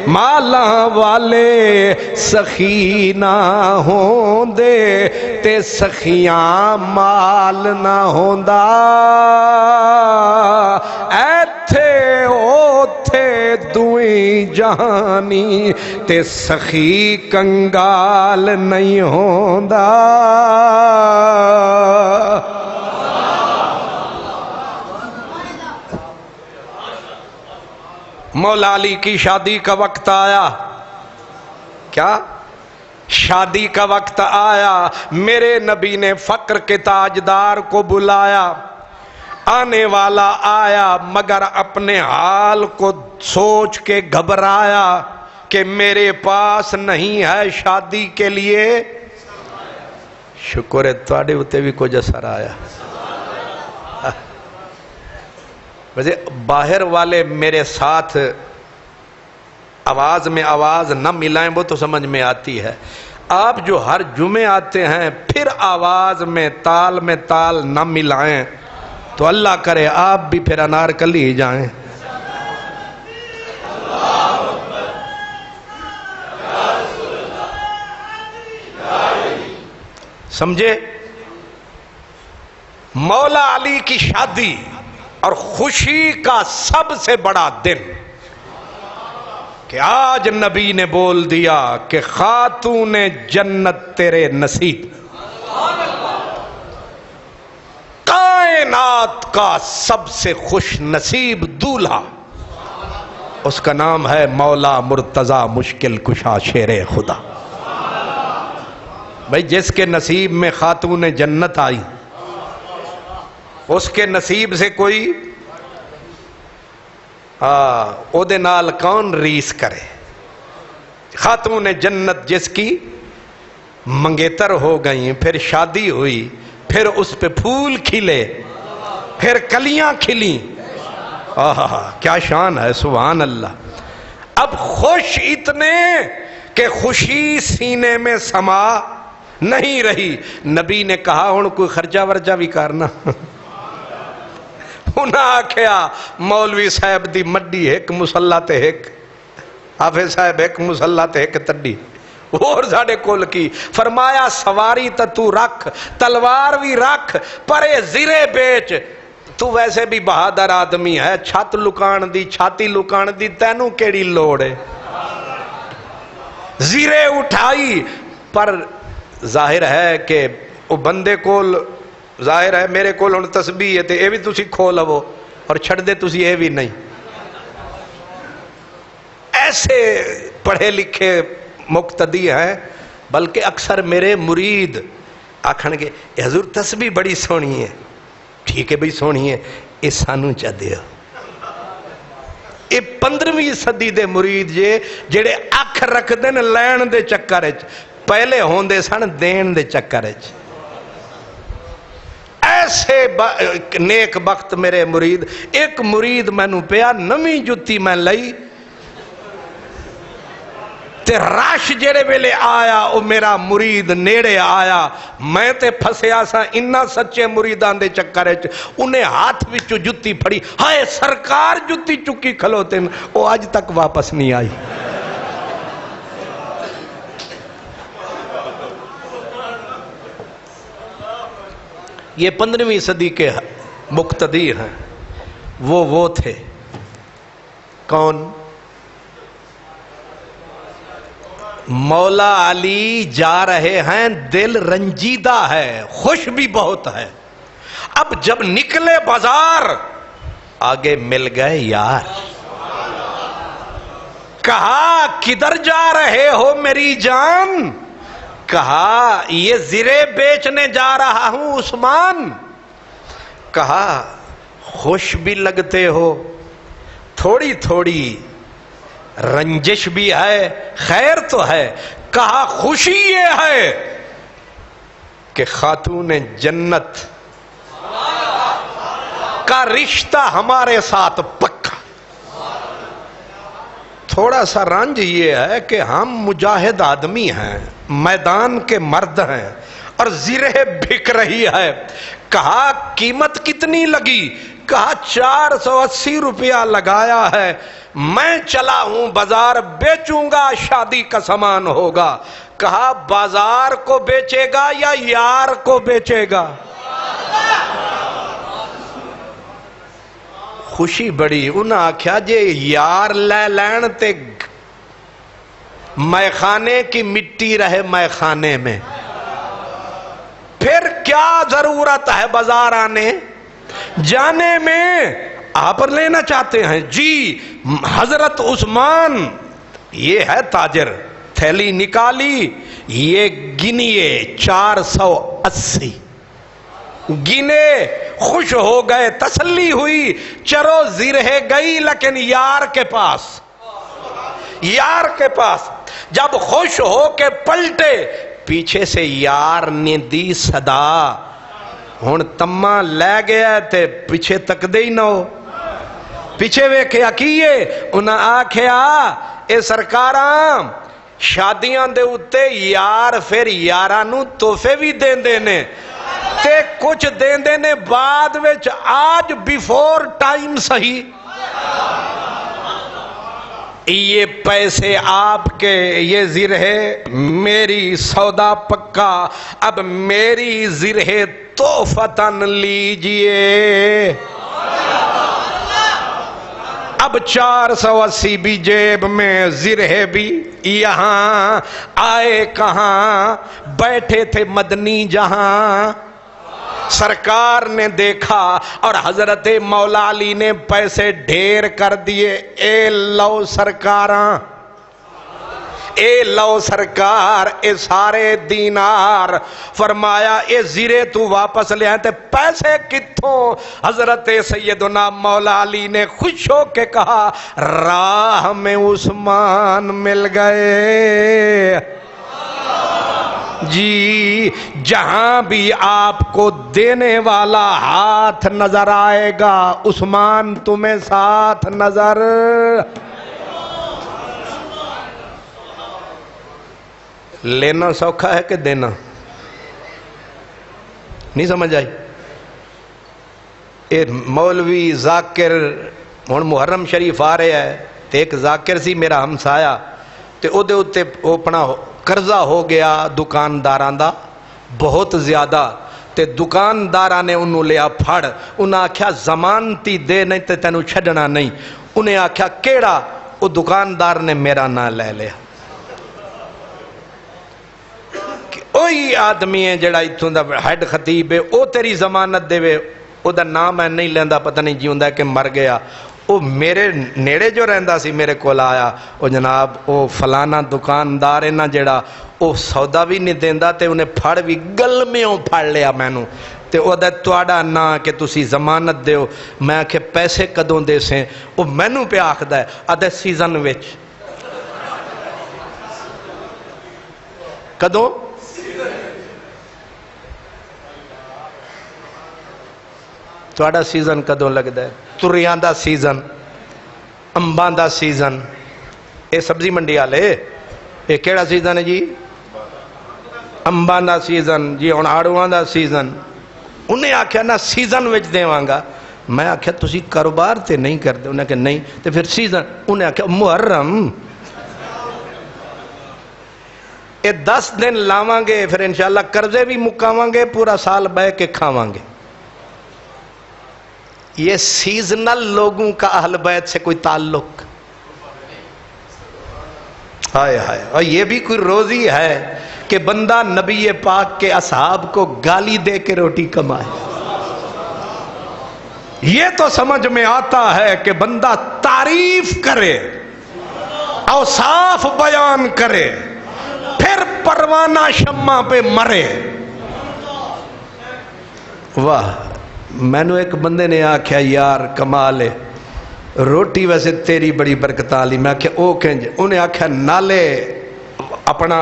مالا والے سخی نہ ہوں دے، تے سخیاں مال نہ ہوندا، ایتھے اوتھے دوئی جہانی، تے سخی کنگال نہیں ہوندا۔ مولا علی کی شادی کا وقت آیا، کیا شادی کا وقت آیا، میرے نبی نے فقر کے تاجدار کو بلایا، آنے والا آیا مگر اپنے حال کو سوچ کے گھبرایا کہ میرے پاس نہیں ہے شادی کے لیے شکر ہے تواڈے اتے بھی کچھ اثر آیا. ویسے باہر والے میرے ساتھ آواز میں آواز نہ ملائیں وہ تو سمجھ میں آتی ہے. آپ جو ہر جمعے آتے ہیں پھر آواز میں تال نہ ملائیں تو اللہ کرے آپ بھی پھر انارکلی ہی جائیں. سمجھے؟ مولا علی کی شادی اور خوشی کا سب سے بڑا دن کہ آج نبی نے بول دیا کہ خاتون جنت تیرے نصیب. کائنات کا سب سے خوش نصیب دولہا اس کا نام ہے مولا مرتضی مشکل کشا شیر خدا. بھئی جس کے نصیب میں خاتون جنت آئی اس کے نصیب سے کوئی او دے نال کون ریس کرے. خاتون جنت جس کی منگیتر ہو گئی، پھر شادی ہوئی، پھر اس پہ پھول کھلے، پھر کلیاں کھلیں. کیا شان ہے، سبحان اللہ. اب خوش اتنے کہ خوشی سینے میں سما نہیں رہی. نبی نے کہا ہن کوئی خرچہ ورچہ بھی کرنا. انہاں آکھیا مولوی صاحب دی مڈی ایک مسلح تے ایک، حافظ صاحب ایک مسلح تے ایک تڈی اور ساڑے کول کی. فرمایا سواری تا تو رکھ، تلوار بھی رکھ، پرے زرے بیچ. تو ویسے بھی بہادر آدمی ہے، چھت لکان دی چھاتی لکان دی تینوں کیڑی لوڑ ہے. زرے اٹھائی. پر ظاہر ہے کہ وہ بندے کول، ظاہر ہے میرے کول ہن تسبیح ہے تے اے بھی تسی کھو لو اور چھڑ دے تسی اے بھی نہیں. ایسے پڑھے لکھے مقتدی ہیں، بلکہ اکثر میرے مرید آکھن گے حضور تسبیح بڑی سونی ہے. ٹھیک ہے بھئی سونی ہے، اے سانو چا دیو. اے 15ویں صدی دے مرید جڑے اکھ رکھ دن لین دے چکر وچ، پہلے ہوندے سن دین دے چکر وچ. ایسے نیک بخت میرے مرید. ایک مرید مینوں پیا نویں جتی میں لئی تے راش جڑے ویلے آیا او میرا مرید نیڑے آیا. میں تے پھسیا سا انہاں سچے مریداں دے چکر وچ. انہیں ہاتھ وچوں جتی پھڑی، ہائے سرکار جتی چکی کھلوتے ہیں. او اج تک واپس نہیں آئی. یہ 15ویں صدی کے مقتدی ہیں. وہ تھے کون؟ مولا علی جا رہے ہیں، دل رنجیدہ ہے، خوش بھی بہت ہے. اب جب نکلے بازار آگے مل گئے یار. کہا کدھر جا رہے ہو میری جان؟ کہا یہ زرے بیچنے جا رہا ہوں عثمان. کہا خوش بھی لگتے ہو، تھوڑی تھوڑی رنجش بھی ہے، خیر تو ہے. کہا خوشی یہ ہے کہ خاتون جنت کا رشتہ ہمارے ساتھ پکا. تھوڑا سا رنج یہ ہے کہ ہم مجاہد آدمی ہیں، میدان کے مرد ہیں اور زرہ بک رہی ہے. کہا قیمت کتنی لگی؟ کہا 480 روپیہ لگایا ہے. میں چلا ہوں بازار، بیچوں گا شادی کا سامان ہوگا. کہا بازار کو بیچے گا یا یار کو بیچے گا؟ خوشی بڑی. انہاں آکھیا جے یار لے لین تے میں خانے کی مٹی رہے میں خانے میں، پھر کیا ضرورت ہے بازار آنے جانے میں؟ آپ لینا چاہتے ہیں جی. حضرت عثمان یہ ہے تاجر، تھیلی نکالی، یہ گنیے 480 گنے. خوش ہو گئے، تسلی ہوئی. چرو زرہ گئی لیکن یار کے پاس. یار کے پاس جب خوش ہو کے پلٹے پیچھے سے یار نے دی صدا ہن تما لے گیا تے پیچھے تک دے ہی نہ ہو پیچھے ویکھیا کیے انہاں آکھیا اے سرکاراں شادیاں دے اتے یار پھر یاراں نو تحفے بھی دیندے نے تے کچھ دیندے نے بعد وچ آج بیفور ٹائم صحیح یہ پیسے آپ کے یہ زرہ میری سودا پکا اب میری زرہ تحفتاً لیجئے اب 480 بھی جیب میں زرہ بھی یہاں آئے کہاں بیٹھے تھے مدنی جہاں سرکار نے دیکھا اور حضرت مولا علی نے پیسے ڈھیر کر دیے اے لو سرکاراں اے لو سرکار اے سارے دینار فرمایا اے زیرے تو واپس لے آئے تھے پیسے کتھوں حضرت سیدنا مولا علی نے خوش ہو کے کہا راہ میں عثمان مل گئے جی جہاں بھی آپ کو دینے والا ہاتھ نظر آئے گا عثمان تمہیں ساتھ نظر لینا سوکھا ہے کہ دینا نہیں سمجھ آئی اے مولوی ذاکر ہن محرم شریف آ رہے ہے تے ایک ذاکر سی میرا ہمسایا تے او دے اتے اپنا قرضہ ہو گیا دکانداران دا بہت زیادہ تے دکانداران نے انہوں لیا پھڑ انہاں آکھیا زمانتی دے نہیں تے تینوں چھڈنا نہیں انہیں آکھیا کیڑا او دکاندار نے میرا نہ لے لیا اوہی آدمی ہے جڑا ایتھوں دا ہیڈ خطیب ہے او تیری ضمانت دے وے او دا نام ہے نہیں لیندا پتہ نہیں جیوندا کہ مر گیا او میرے نیڑے جو رہندا سی میرے کول آیا او جناب او فلانا دکاندار ہے نا جڑا او سودا بھی نہیں دیندا تے انہیں پھڑ بھی گلمیوں پھڑ لیا مینوں تے او دا تواڈا نا کہ تسی ضمانت دیو میں کہ پیسے کدوں دے سیں او مینوں پہ آکھدا ہے ادے سیزن وچ کدوں تواڈا سیزن کدوں لگدا ہے تریاں دا سیزن امباں دا سیزن اے سبزی منڈی والے اے کیڑا سیزن ہے جی امباں دا سیزن جی ہن آڑواں دا سیزن انہیں آکھیا نا سیزن وچ دیواں گا میں آکھیا تسی کاروبار تے نہیں کردے انہیں کہ نہیں تے پھر سیزن انہیں آکھیا محرم اے 10 دن لاواں گے پھر انشاءاللہ قرضے بھی مکاواں گے پورا سال بہ کے کھاواں گے یہ سیزنل لوگوں کا اہل بیت سے کوئی تعلق ہائے ہائے اور یہ بھی کوئی روزی ہے کہ بندہ نبی پاک کے اصحاب کو گالی دے کے روٹی کمائے یہ تو سمجھ میں آتا ہے کہ بندہ تعریف کرے اوصاف بیان کرے پھر پروانہ شمع پہ مرے واہ میں نے ایک بندے نے آکھیا یار کمال ہے روٹی ویسے تیری بڑی برکت آلی میں آکھیا او کہنج انہیں آکھیا نالے اپنا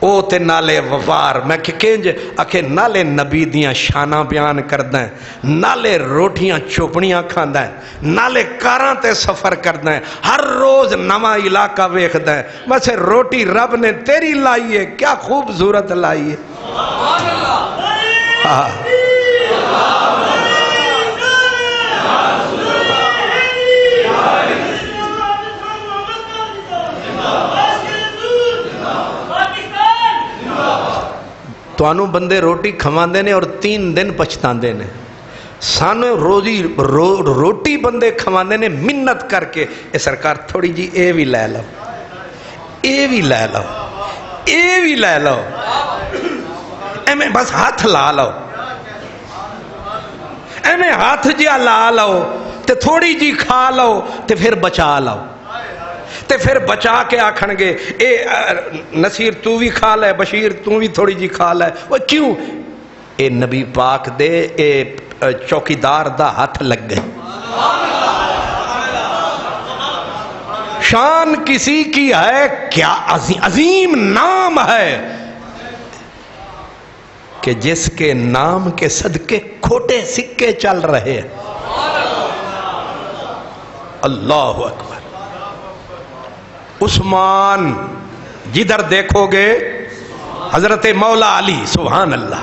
او تے نالے وفار میں کہنج آکھے نالے نبی دیاں شانہ بیان کردیں نالے روٹیاں چوپڑیاں کھاندیں نالے کاراں تے سفر کردیں ہر روز نواں علاقہ ویکھ دیں ویسے روٹی رب نے تیری لائی ہے کیا خوبصورت لائی ہے تو انہوں بندے روٹی کھواندے نے اور 3 دن پچھتاندے نے سانو روٹی بندے کھواندے نے منت کر کے اے سرکار تھوڑی جی اے بھی لے لو اے بھی لے لو اے بھی لے لو اے میں بس ہاتھ لا لو اے میں ہاتھ جیا لا لو تے تھوڑی جی کھا لو تے پھر بچا لو تے پھر بچا کے آکھن گے اے نصیر تو بھی کھا لے بشیر تو بھی تھوڑی جی کھا لے وہ کیوں اے نبی پاک دے اے چوکیدار دا ہاتھ لگ گئے شان کسی کی ہے کیا عظیم نام ہے کہ جس کے نام کے صدقے کھوٹے سکے چل رہے ہیں. اللہ اکبر. عثمان جدھر دیکھو گے حضرت مولا علی، سبحان اللہ.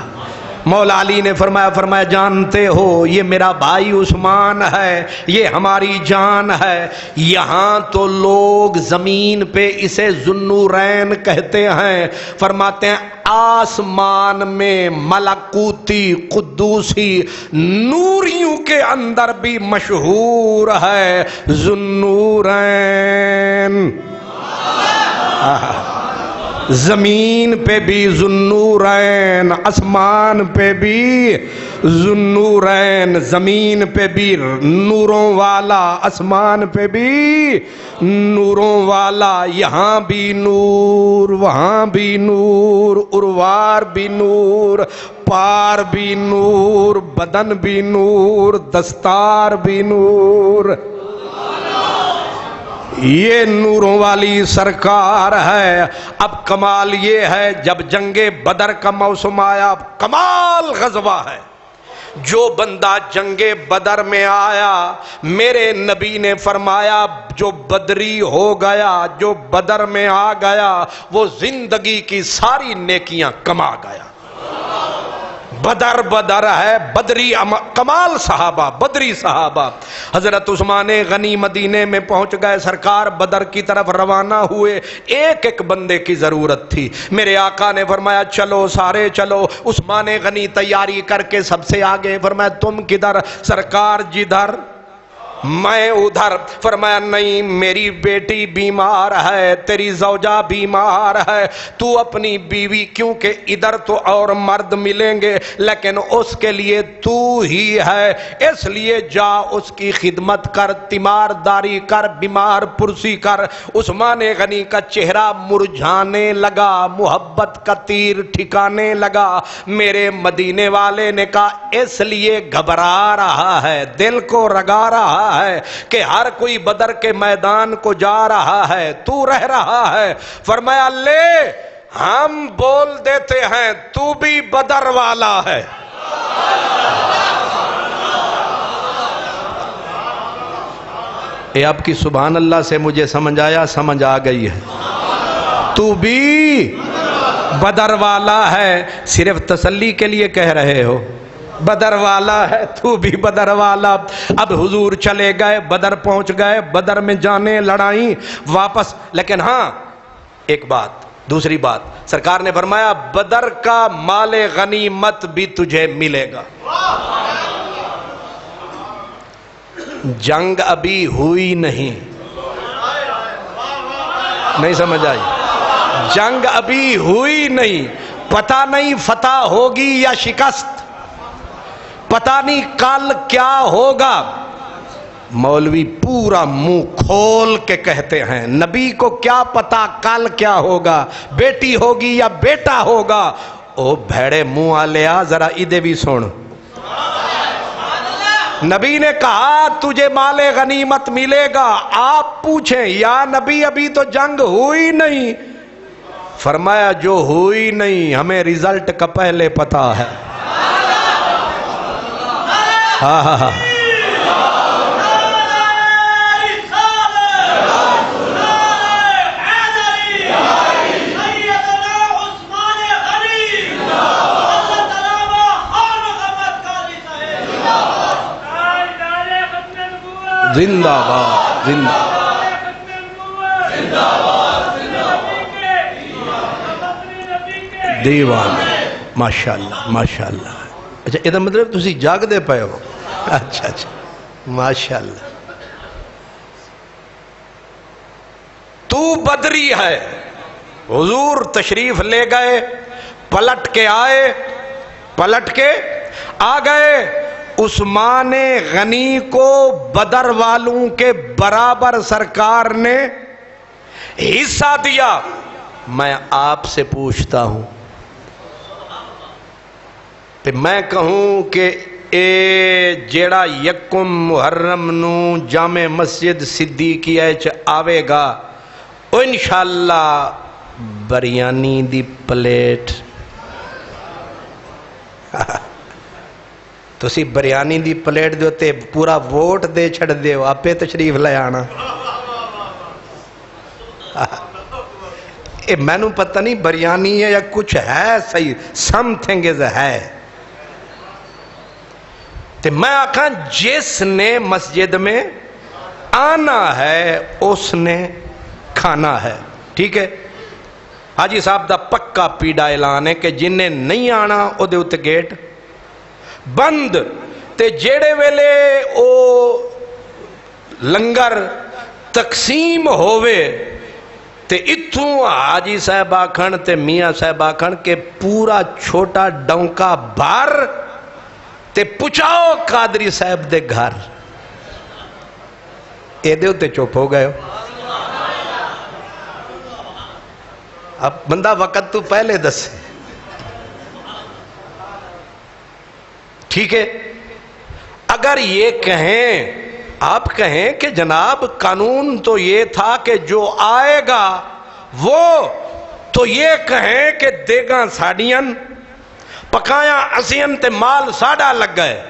مولا علی نے فرمایا جانتے ہو یہ میرا بھائی عثمان ہے، یہ ہماری جان ہے. یہاں تو لوگ زمین پہ اسے ذوالنورین کہتے ہیں. فرماتے ہیں آسمان میں ملکوتی قدوسی نوریوں کے اندر بھی مشہور ہے ذوالنورین. زمین پہ بھی ذوالنورین، آسمان پہ بھی ذوالنورین. زمین پہ بھی نوروں والا، آسمان پہ بھی نوروں والا. یہاں بھی نور، وہاں بھی نور، اروار بھی نور، پار بھی نور، بدن بھی نور، دستار بھی نور. یہ نوروں والی سرکار ہے. اب کمال یہ ہے جب جنگ بدر کا موسم آیا، کمال غزوہ ہے. جو بندہ جنگ بدر میں آیا، میرے نبی نے فرمایا جو بدری ہو گیا، جو بدر میں آ گیا، وہ زندگی کی ساری نیکیاں کما گیا. بدر ہے، بدری کمال صحابہ، بدری صحابہ. حضرت عثمان غنی مدینے میں پہنچ گئے، سرکار بدر کی طرف روانہ ہوئے. ایک ایک بندے کی ضرورت تھی. میرے آقا نے فرمایا چلو سارے چلو. عثمان غنی تیاری کر کے سب سے آگے. فرمایا تم کدھر؟ سرکار جدھر میں ادھر. فرمایا نہیں، میری بیٹی بیمار ہے، تیری زوجہ بیمار ہے، تو اپنی بیوی، کیونکہ ادھر تو اور مرد ملیں گے لیکن اس کے لیے تو ہی ہے، اس لیے جا اس کی خدمت کر، تیمارداری کر، بیمار پرسی کر. عثمان غنی کا چہرہ مرجھانے لگا، محبت کا تیر ٹھکانے لگا. میرے مدینے والے نے کہا اس لیے گھبرا رہا ہے، دل کو رگا رہا ہے کہ ہر کوئی بدر کے میدان کو جا رہا ہے، تو رہ رہا ہے. فرمایا لے ہم بول دیتے ہیں تو بھی بدر والا ہے. یہ آپ کی سبحان اللہ سے مجھے سمجھ آیا، سمجھ آ گئی ہے. تو بھی بدر والا ہے، صرف تسلی کے لیے کہہ رہے ہو. بدر والا ہے، تو بھی بدر والا. اب حضور چلے گئے، بدر پہنچ گئے، بدر میں جانے لڑائیں واپس. لیکن ہاں ایک بات، دوسری بات، سرکار نے فرمایا بدر کا مال غنیمت بھی تجھے ملے گا. جنگ ابھی ہوئی نہیں سمجھ آئی؟ جنگ ابھی ہوئی نہیں، پتہ نہیں فتح ہوگی یا شکست، پتہ نہیں کل کیا ہوگا. مولوی پورا منہ کھول کے کہتے ہیں نبی کو کیا پتا کل کیا ہوگا، بیٹی ہوگی یا بیٹا ہوگا. او بھیڑے منہ آلیا ذرا ادھے بھی سن. نبی نے کہا تجھے مال غنیمت ملے گا. آپ پوچھیں یا نبی ابھی تو جنگ ہوئی نہیں. فرمایا جو ہوئی نہیں ہمیں رزلٹ کا پہلے پتا ہے. ہاں زندہ باد، زندہ دیوان. ماشاءاللہ ماشاءاللہ. اچھا یہ مطلب تسی جاگ دے پائے ہو. اچھا اچھا ماشاءاللہ. تو بدری ہے. حضور تشریف لے گئے، پلٹ کے آئے، پلٹ کے آ گئے. عثمان غنی کو بدر والوں کے برابر سرکار نے حصہ دیا. میں آپ سے پوچھتا ہوں، میں کہوں کہ اے جیڑا یکم محرم نو جامع مسجد صدیقی ایچ آوے گا انشاءاللہ بریانی دی پلیٹ تسی بریانی دی پلیٹ دے تے پورا ووٹ دے چھڑ دیو آپے تشریف لے آنا. میں نو پتہ نہیں بریانی ہے یا کچھ ہے صحیح سم تھنگز ہے. تے میں آکھاں جس نے مسجد میں آنا ہے اس نے کھانا ہے. ٹھیک ہے. حاجی صاحب دا پکا پیڑا اعلان ہے کہ جنہیں نہیں آنا او دے اتے گیٹ بند. تے جیڑے ویلے او لنگر تقسیم ہوئے تے اتھوں حاجی صاحب آکھن تے میاں صاحب آکھن کہ پورا چھوٹا ڈونکا بھر تے پچاؤ قادری صاحب دے گھر. اے دے اتے چپ ہو گئے. اب بندہ وقت تو پہلے دس. ٹھیک ہے. اگر یہ کہیں آپ کہیں کہ جناب قانون تو یہ تھا کہ جو آئے گا وہ تو یہ کہیں کہ دیگاں ساڑیاں پکایا اسین تے مال ساڑا لگ گئے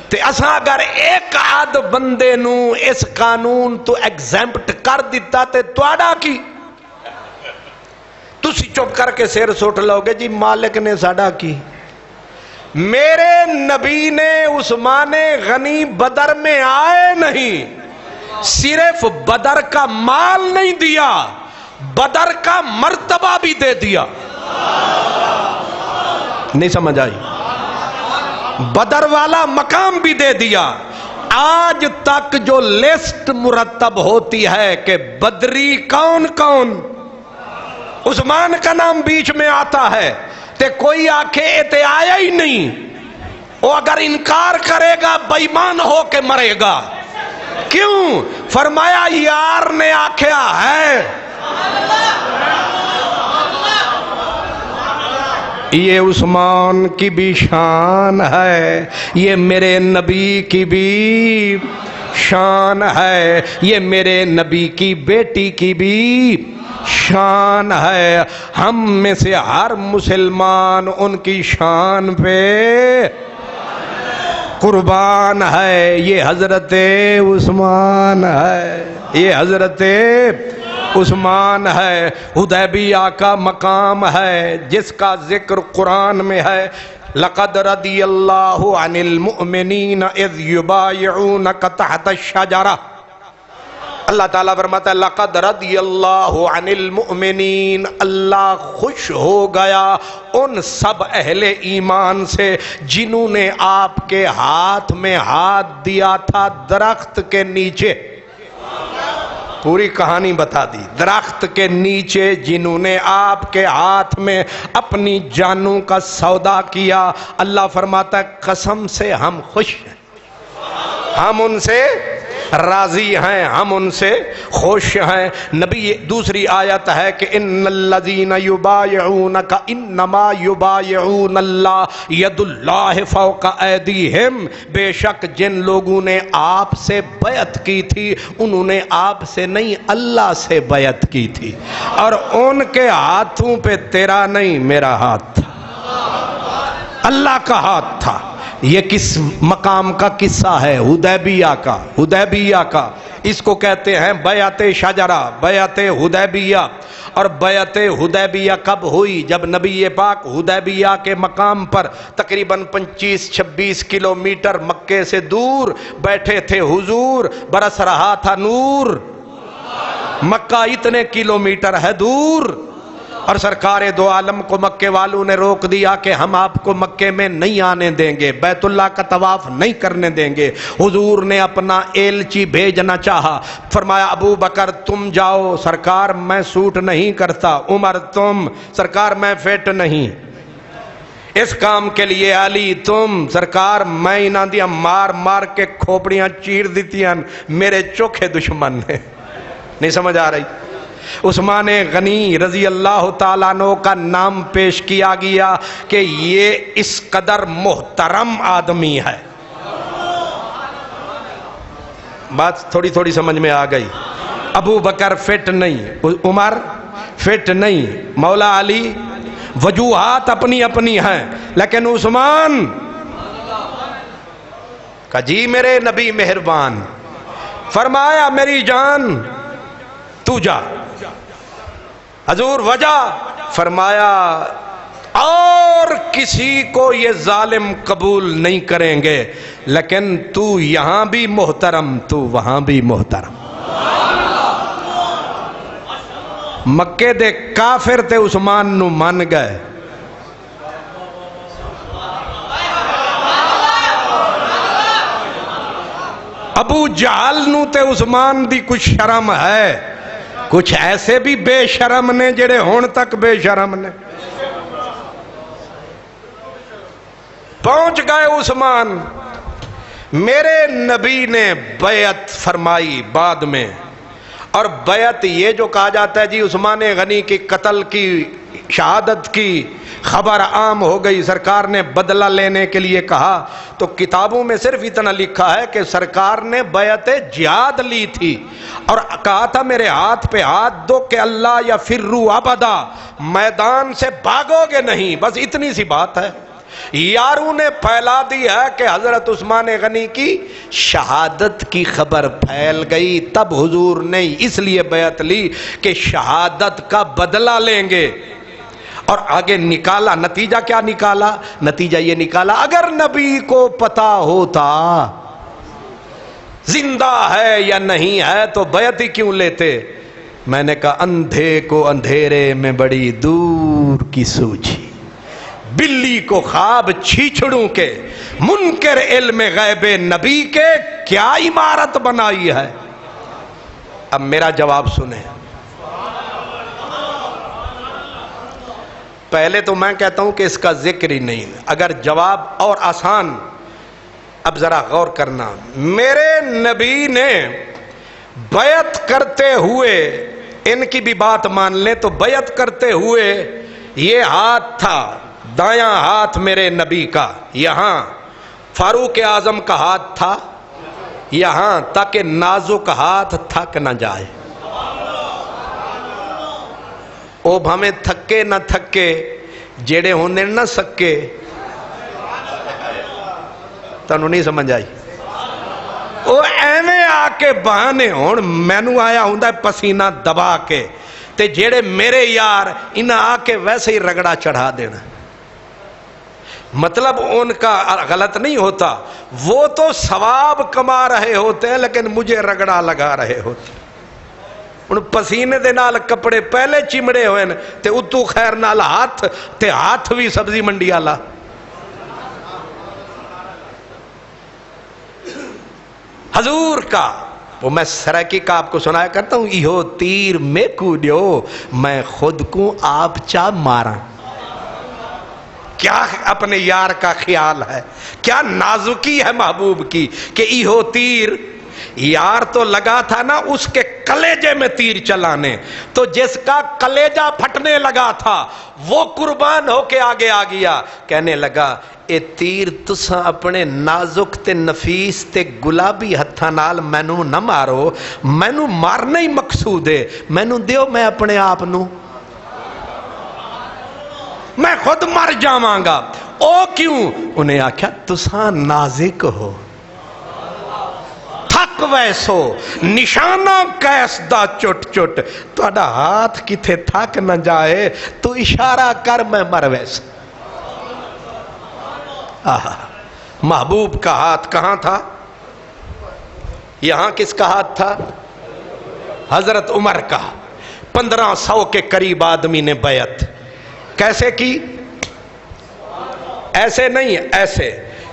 تے اساں اگر ایک آدھ بندے نو اس قانون تو ایگزیمپٹ کر دیتا تے توڑا کی تسی چپ کر کے سیر سوٹ لو گے جی مالک نے ساڑا کی. میرے نبی نے عثمان غنی بدر میں آئے نہیں, صرف بدر کا مال نہیں دیا, بدر کا مرتبہ بھی دے دیا. نہیں سمجھ آئی؟ بدر والا مقام بھی دے دیا. آج تک جو لسٹ مرتب ہوتی ہے کہ بدری کون کون, عثمان کا نام بیچ میں آتا ہے تے کوئی آنکھیں اتے آیا ہی نہیں. وہ اگر انکار کرے گا بےمان ہو کے مرے گا. کیوں؟ فرمایا یار نے آکھیا ہے. یہ عثمان کی بھی شان ہے, یہ میرے نبی کی بھی شان ہے, یہ میرے نبی کی بیٹی کی بھی شان ہے. ہم میں سے ہر مسلمان ان کی شان پہ قربان ہے. یہ حضرت عثمان ہے, یہ حضرت عثمان ہے. حدیبیہ کا مقام ہے جس کا ذکر قرآن میں ہے. لقد رضی اللہ عن المؤمنین اذ یبایعونک تحت الشجرہ. اللہ تعالیٰ فرماتا ہے لقد رضی اللہ عن المؤمنین, اللہ خوش ہو گیا ان سب اہل ایمان سے جنہوں نے آپ کے ہاتھ میں ہاتھ دیا تھا درخت کے نیچے. پوری کہانی بتا دی. درخت کے نیچے جنہوں نے آپ کے ہاتھ میں اپنی جانوں کا سودا کیا. اللہ فرماتا ہے قسم سے ہم خوش ہیں, ہم ان سے راضی ہیں, ہم ان سے خوش ہیں. نبی دوسری آیت ہے کہ ان الذین یبایعونک انما یبایعون اللہ ید اللہ فوق ایدیہم. بے شک جن لوگوں نے آپ سے بیعت کی تھی انہوں نے آپ سے نہیں اللہ سے بیعت کی تھی, اور ان کے ہاتھوں پہ تیرا نہیں میرا ہاتھ تھا, اللہ کا ہاتھ تھا. یہ کس مقام کا قصہ ہے؟ حدیبیہ کا. حدیبیہ کا اس کو کہتے ہیں بیعت شجرہ, بیعت حدیبیہ. اور بیعت حدیبیہ کب ہوئی؟ جب نبی پاک حدیبیہ کے مقام پر تقریباً 25-26 کلومیٹر مکے سے دور بیٹھے تھے حضور. برس رہا تھا نور. مکہ اتنے کلومیٹر ہے دور, اور سرکار دو عالم کو مکے والوں نے روک دیا کہ ہم آپ کو مکے میں نہیں آنے دیں گے, بیت اللہ کا طواف نہیں کرنے دیں گے. حضور نے اپنا ایلچی بھیجنا چاہا, فرمایا ابو بکر تم جاؤ, سرکار میں سوٹ نہیں کرتا. عمر تم, سرکار میں فٹ نہیں اس کام کے لیے. علی تم, سرکار میں انہاں دیا مار مار کے کھوپڑیاں چیر دیتیاں, میرے چوکھے دشمن نے. نہیں سمجھ آ رہی؟ عثمان غنی رضی اللہ تعالیٰ عنہ کا نام پیش کیا گیا کہ یہ اس قدر محترم آدمی ہے. بات تھوڑی تھوڑی سمجھ میں آ گئی. ابو بکر فٹ نہیں, عمر فٹ نہیں, مولا علی وجوہات اپنی اپنی ہیں، لیکن عثمان کہا جی میرے نبی مہربان، فرمایا میری جان تو جا۔ حضور وجہ، فرمایا اور کسی کو یہ ظالم قبول نہیں کریں گے، لیکن تو یہاں بھی محترم، تو وہاں بھی محترم۔ مکے دے کافر تے عثمان نو مان گئے، ابو جہل نو تے عثمان دی کچھ شرم ہے، کچھ ایسے بھی بے شرم نے جڑے ہون تک بے شرم نے۔ پہنچ گئے عثمان، میرے نبی نے بیعت فرمائی بعد میں، اور بیعت یہ جو کہا جاتا ہے جی عثمان غنی کی قتل کی شہادت کی خبر عام ہو گئی، سرکار نے بدلہ لینے کے لیے کہا، تو کتابوں میں صرف اتنا لکھا ہے کہ سرکار نے بیعت جہاد لی تھی اور کہا تھا میرے ہاتھ پہ ہاتھ دو کہ اللہ یا فرو ابدا، میدان سے بھاگو گے نہیں، بس اتنی سی بات ہے۔ یاروں نے پھیلا دی ہے کہ حضرت عثمان غنی کی شہادت کی خبر پھیل گئی، تب حضور نے اس لیے بیعت لی کہ شہادت کا بدلہ لیں گے، اور آگے نکالا نتیجہ کیا نکالا؟ نتیجہ یہ نکالا اگر نبی کو پتا ہوتا زندہ ہے یا نہیں ہے تو بیعت ہی کیوں لیتے؟ میں نے کہا اندھے کو اندھیرے میں بڑی دور کی سوچی، بلی کو خواب چھیچڑوں کے، منکر علم غیب نبی کے کیا عمارت بنائی ہے۔ اب میرا جواب سنیں، پہلے تو میں کہتا ہوں کہ اس کا ذکر ہی نہیں، اگر جواب اور آسان، اب ذرا غور کرنا، میرے نبی نے بیعت کرتے ہوئے، ان کی بھی بات مان لیں تو بیعت کرتے ہوئے یہ ہاتھ تھا، دایاں ہاتھ میرے نبی کا، یہاں فاروق اعظم کا ہاتھ تھا یہاں، تاکہ نازک ہاتھ تھک نہ جائے، او بھامیں تھکے نہ تھکے جیڑے ہونے نہ سکے، تانوں نہیں سمجھ آئی؟ او ایویں آ کے بہانے ہون، مینوں آیا ہوندا ہے پسینہ دبا کے، تے جیڑے میرے یار انہاں آ کے ویسے ہی رگڑا چڑھا دینا، مطلب ان کا غلط نہیں ہوتا، وہ تو ثواب کما رہے ہوتے ہیں لیکن مجھے رگڑا لگا رہے ہوتے ہیں، ان پسینے دے نال کپڑے پہلے چمڑے ہوئے تے اتو خیر نال ہاتھ تے ہاتھ بھی سبزی منڈی آلا۔ حضور کا وہ میں سرائکی کا آپ کو سنایا کرتا ہوں، ایہو تیر میں کو دیو میں خود کو آپ چا مارا۔ کیا اپنے یار کا خیال ہے، کیا نازکی ہے محبوب کی کہ ایہو تیر، یار تو لگا تھا نا اس کے کلیجے میں تیر چلانے، تو جس کا کلیجہ پھٹنے لگا تھا وہ قربان ہو کے آگے آ گیا، کہنے لگا اے تیر تساں اپنے نازک تے نفیس تے گلابی ہتھاں نال مینوں نہ مارو، مینوں مارنا ہی مقصود ہے، مینوں دیو میں اپنے آپ نو، میں خود مر جاواں گا۔ او کیوں؟ انہیں آکھیا تساں نازک ہو، تھک ویسو، نشانہ کیس دا چٹ چٹ، تہاڈا ہاتھ کتے تھک نہ جائے تو اشارہ کر میں مر ویسا۔ محبوب کا ہاتھ کہاں تھا؟ یہاں کس کا ہاتھ تھا؟ حضرت عمر کا۔ 1500 کے قریب آدمی نے بیعت کیسے کی؟ ایسے نہیں، ایسے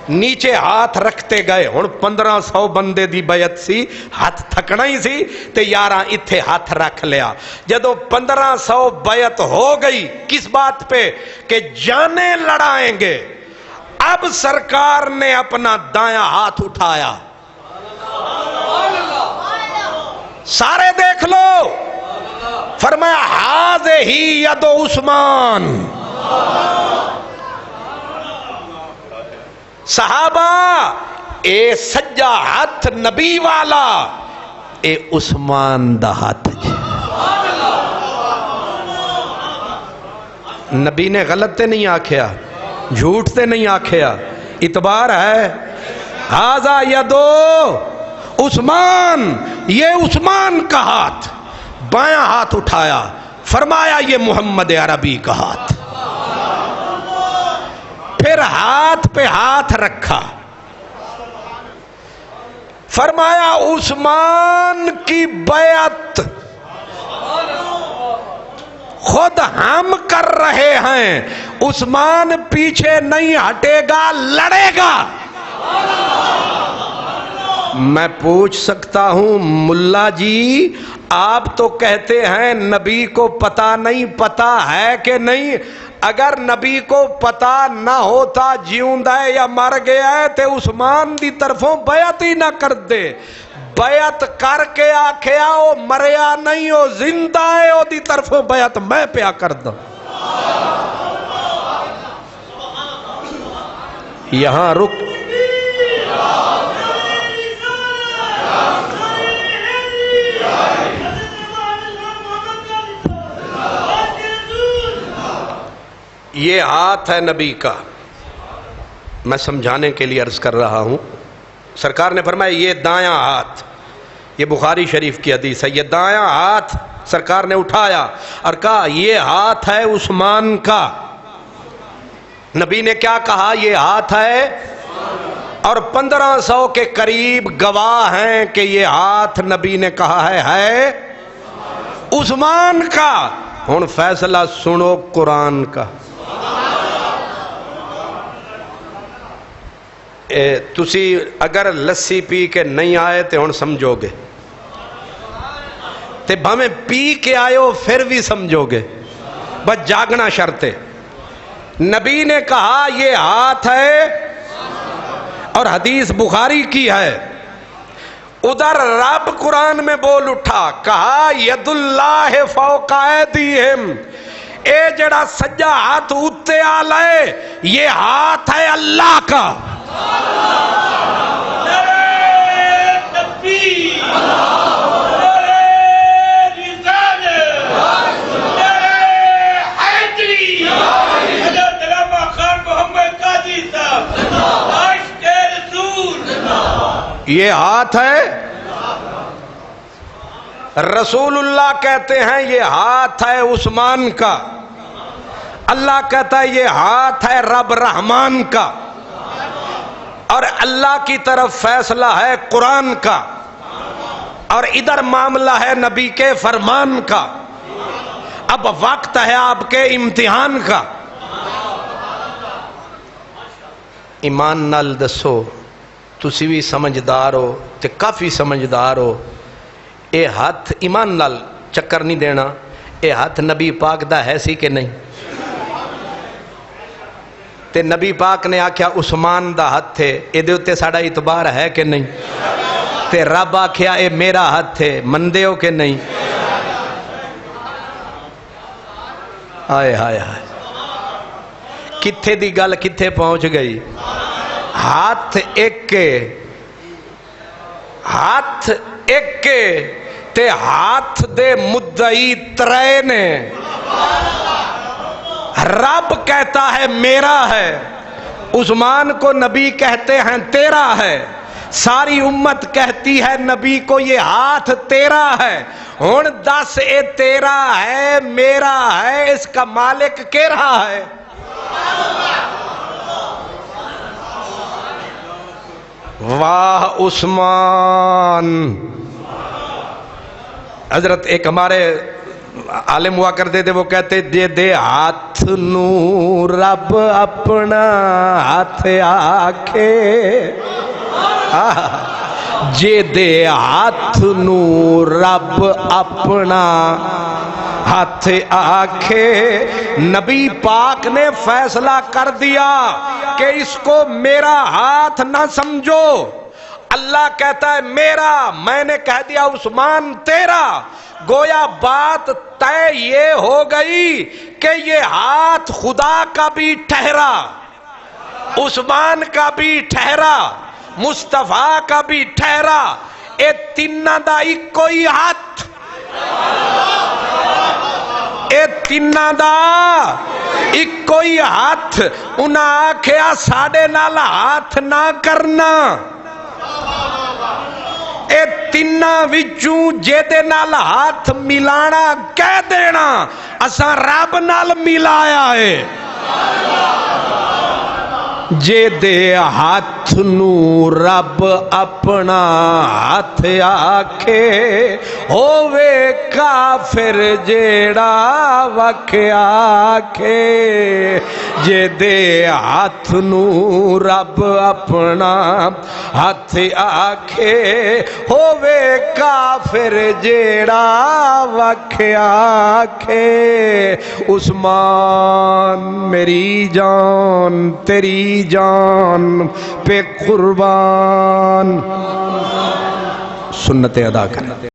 نیچے ہاتھ رکھتے گئے، ہن 1500 بندے دی بیعت سی، ہاتھ تھکنا ہی سی تے یاراں اتھے ہاتھ رکھ لیا۔ جدو 1500 بیعت ہو گئی کس بات پہ؟ کہ جانیں لڑائیں گے، اب سرکار نے اپنا دایاں ہاتھ اٹھایا، سارے دیکھ لو، فرمایا ہذہ ید عثمان۔ صحابہ اے سجا ہاتھ نبی والا، اے عثمان دا ہاتھ جی۔ نبی نے غلط تے نہیں آکھیا، جھوٹ تے نہیں آکھیا، اعتبار ہے۔ ھذا یدو عثمان، یہ عثمان کا ہاتھ، بایاں ہاتھ اٹھایا، فرمایا یہ محمد عربی کا ہاتھ، پھر ہاتھ پہ ہاتھ رکھا، فرمایا عثمان کی بیعت خود ہم کر رہے ہیں، عثمان پیچھے نہیں ہٹے گا، لڑے گا۔ میں پوچھ سکتا ہوں ملا جی، آپ تو کہتے ہیں نبی کو پتہ نہیں، پتہ ہے کہ نہیں؟ اگر نبی کو پتہ نہ ہوتا جیوندا ہے یا مر گیا ہے تے عثمان دی طرفوں بیعت ہی نہ کر دے، بیعت کر کے آکھیا او مریا نہیں، او زندہ ہے، او دی طرفوں بیعت میں پیا کر دا۔ یہاں رک، یہ ہاتھ ہے نبی کا، میں سمجھانے کے لیے عرض کر رہا ہوں۔ سرکار نے فرمایا یہ دایاں ہاتھ، یہ بخاری شریف کی حدیث ہے، یہ دایاں ہاتھ سرکار نے اٹھایا اور کہا یہ ہاتھ ہے عثمان کا۔ نبی نے کیا کہا؟ یہ ہاتھ ہے، اور 1500 کے قریب گواہ ہیں کہ یہ ہاتھ نبی نے کہا ہے عثمان کا۔ ہن فیصلہ سنو قرآن کا۔ تسی اگر لسی پی کے نہیں آئے تو ہن سمجھو گے، تے بھامیں پی کے آئے ہو پھر بھی سمجھو گے، بس جاگنا شرط ہے۔ نبی نے کہا یہ ہاتھ ہے، اور حدیث بخاری کی ہے۔ ادھر رب قرآن میں بول اٹھا، کہا ید اللہ فوق ایدیہم، اے جڑا سجا ہاتھ اتے آلائے یہ ہاتھ ہے اللہ کا۔ یہ ہاتھ ہے، رسول اللہ کہتے ہیں یہ ہاتھ ہے عثمان کا، اللہ کہتا ہے یہ ہاتھ ہے رب رحمان کا، اور اللہ کی طرف فیصلہ ہے قرآن کا، اور ادھر معاملہ ہے نبی کے فرمان کا۔ اب وقت ہے آپ کے امتحان کا۔ ایمان نال دسو، تسی بھی سمجھدار ہو تے کافی سمجھدار ہو، اے ہاتھ ایمان نال چکر نہیں دینا، اے ہاتھ نبی پاک دا ہے سی کہ نہیں؟ تے نبی پاک نے آکھیا عثمان دا ہاتھ ہے، اے دے اتے ساڑا اعتبار ہے کہ نہیں؟ تے رب آکھیا اے میرا ہاتھ ہے، مندے ہو کہ نہیں؟ آئے ہائے ہائے، کتھے دی گل کتھے پہنچ گئی؟ ہاتھ ایک کے، ہاتھ ایک کے تے ہاتھ دے مدعی ترے نے۔ رب کہتا ہے میرا ہے، عثمان کو نبی کہتے ہیں تیرا ہے، ساری امت کہتی ہے نبی کو یہ ہاتھ تیرا ہے۔ ہن دس اے تیرا ہے میرا ہے، اس کا مالک کہہ رہا ہے؟ واہ عثمان! حضرت ایک ہمارے عالم ہوا کرتے تھے، وہ کہتے جے دے ہاتھ نو رب اپنا ہاتھ آکھے، جے دے ہاتھ نو رب اپنا ہاتھ آکھے۔ نبی پاک نے فیصلہ کر دیا کہ اس کو میرا ہاتھ نہ سمجھو، اللہ کہتا ہے میرا، میں نے کہہ دیا عثمان تیرا۔ گویا بات طے یہ ہو گئی کہ یہ ہاتھ خدا کا بھی ٹھہرا، عثمان کا بھی ٹھہرا، مصطفیٰ کا بھی ٹھہرا، اے تینہ دا ایک کوئی ہاتھ۔ اے تیناں دا اکو ہی ہاتھ، انہاں آکھیا ساڈے نال ہاتھ نہ کرنا، اے تیناں وچوں جے دے نال ہاتھ ملانا کہہ دینا اساں رب نال ملایا ہے، جے دے ہاتھ نو رب اپنا ہاتھ آکھے ہووے کافر جیڑا وکھ آکھے، جے دے ہاتھ نو رب اپنا ہاتھ آکھے ہووے کافر جیڑا وکھ آکھے۔ عثمان میری جان تیری جان پہ قربان، سنت ادا کریں۔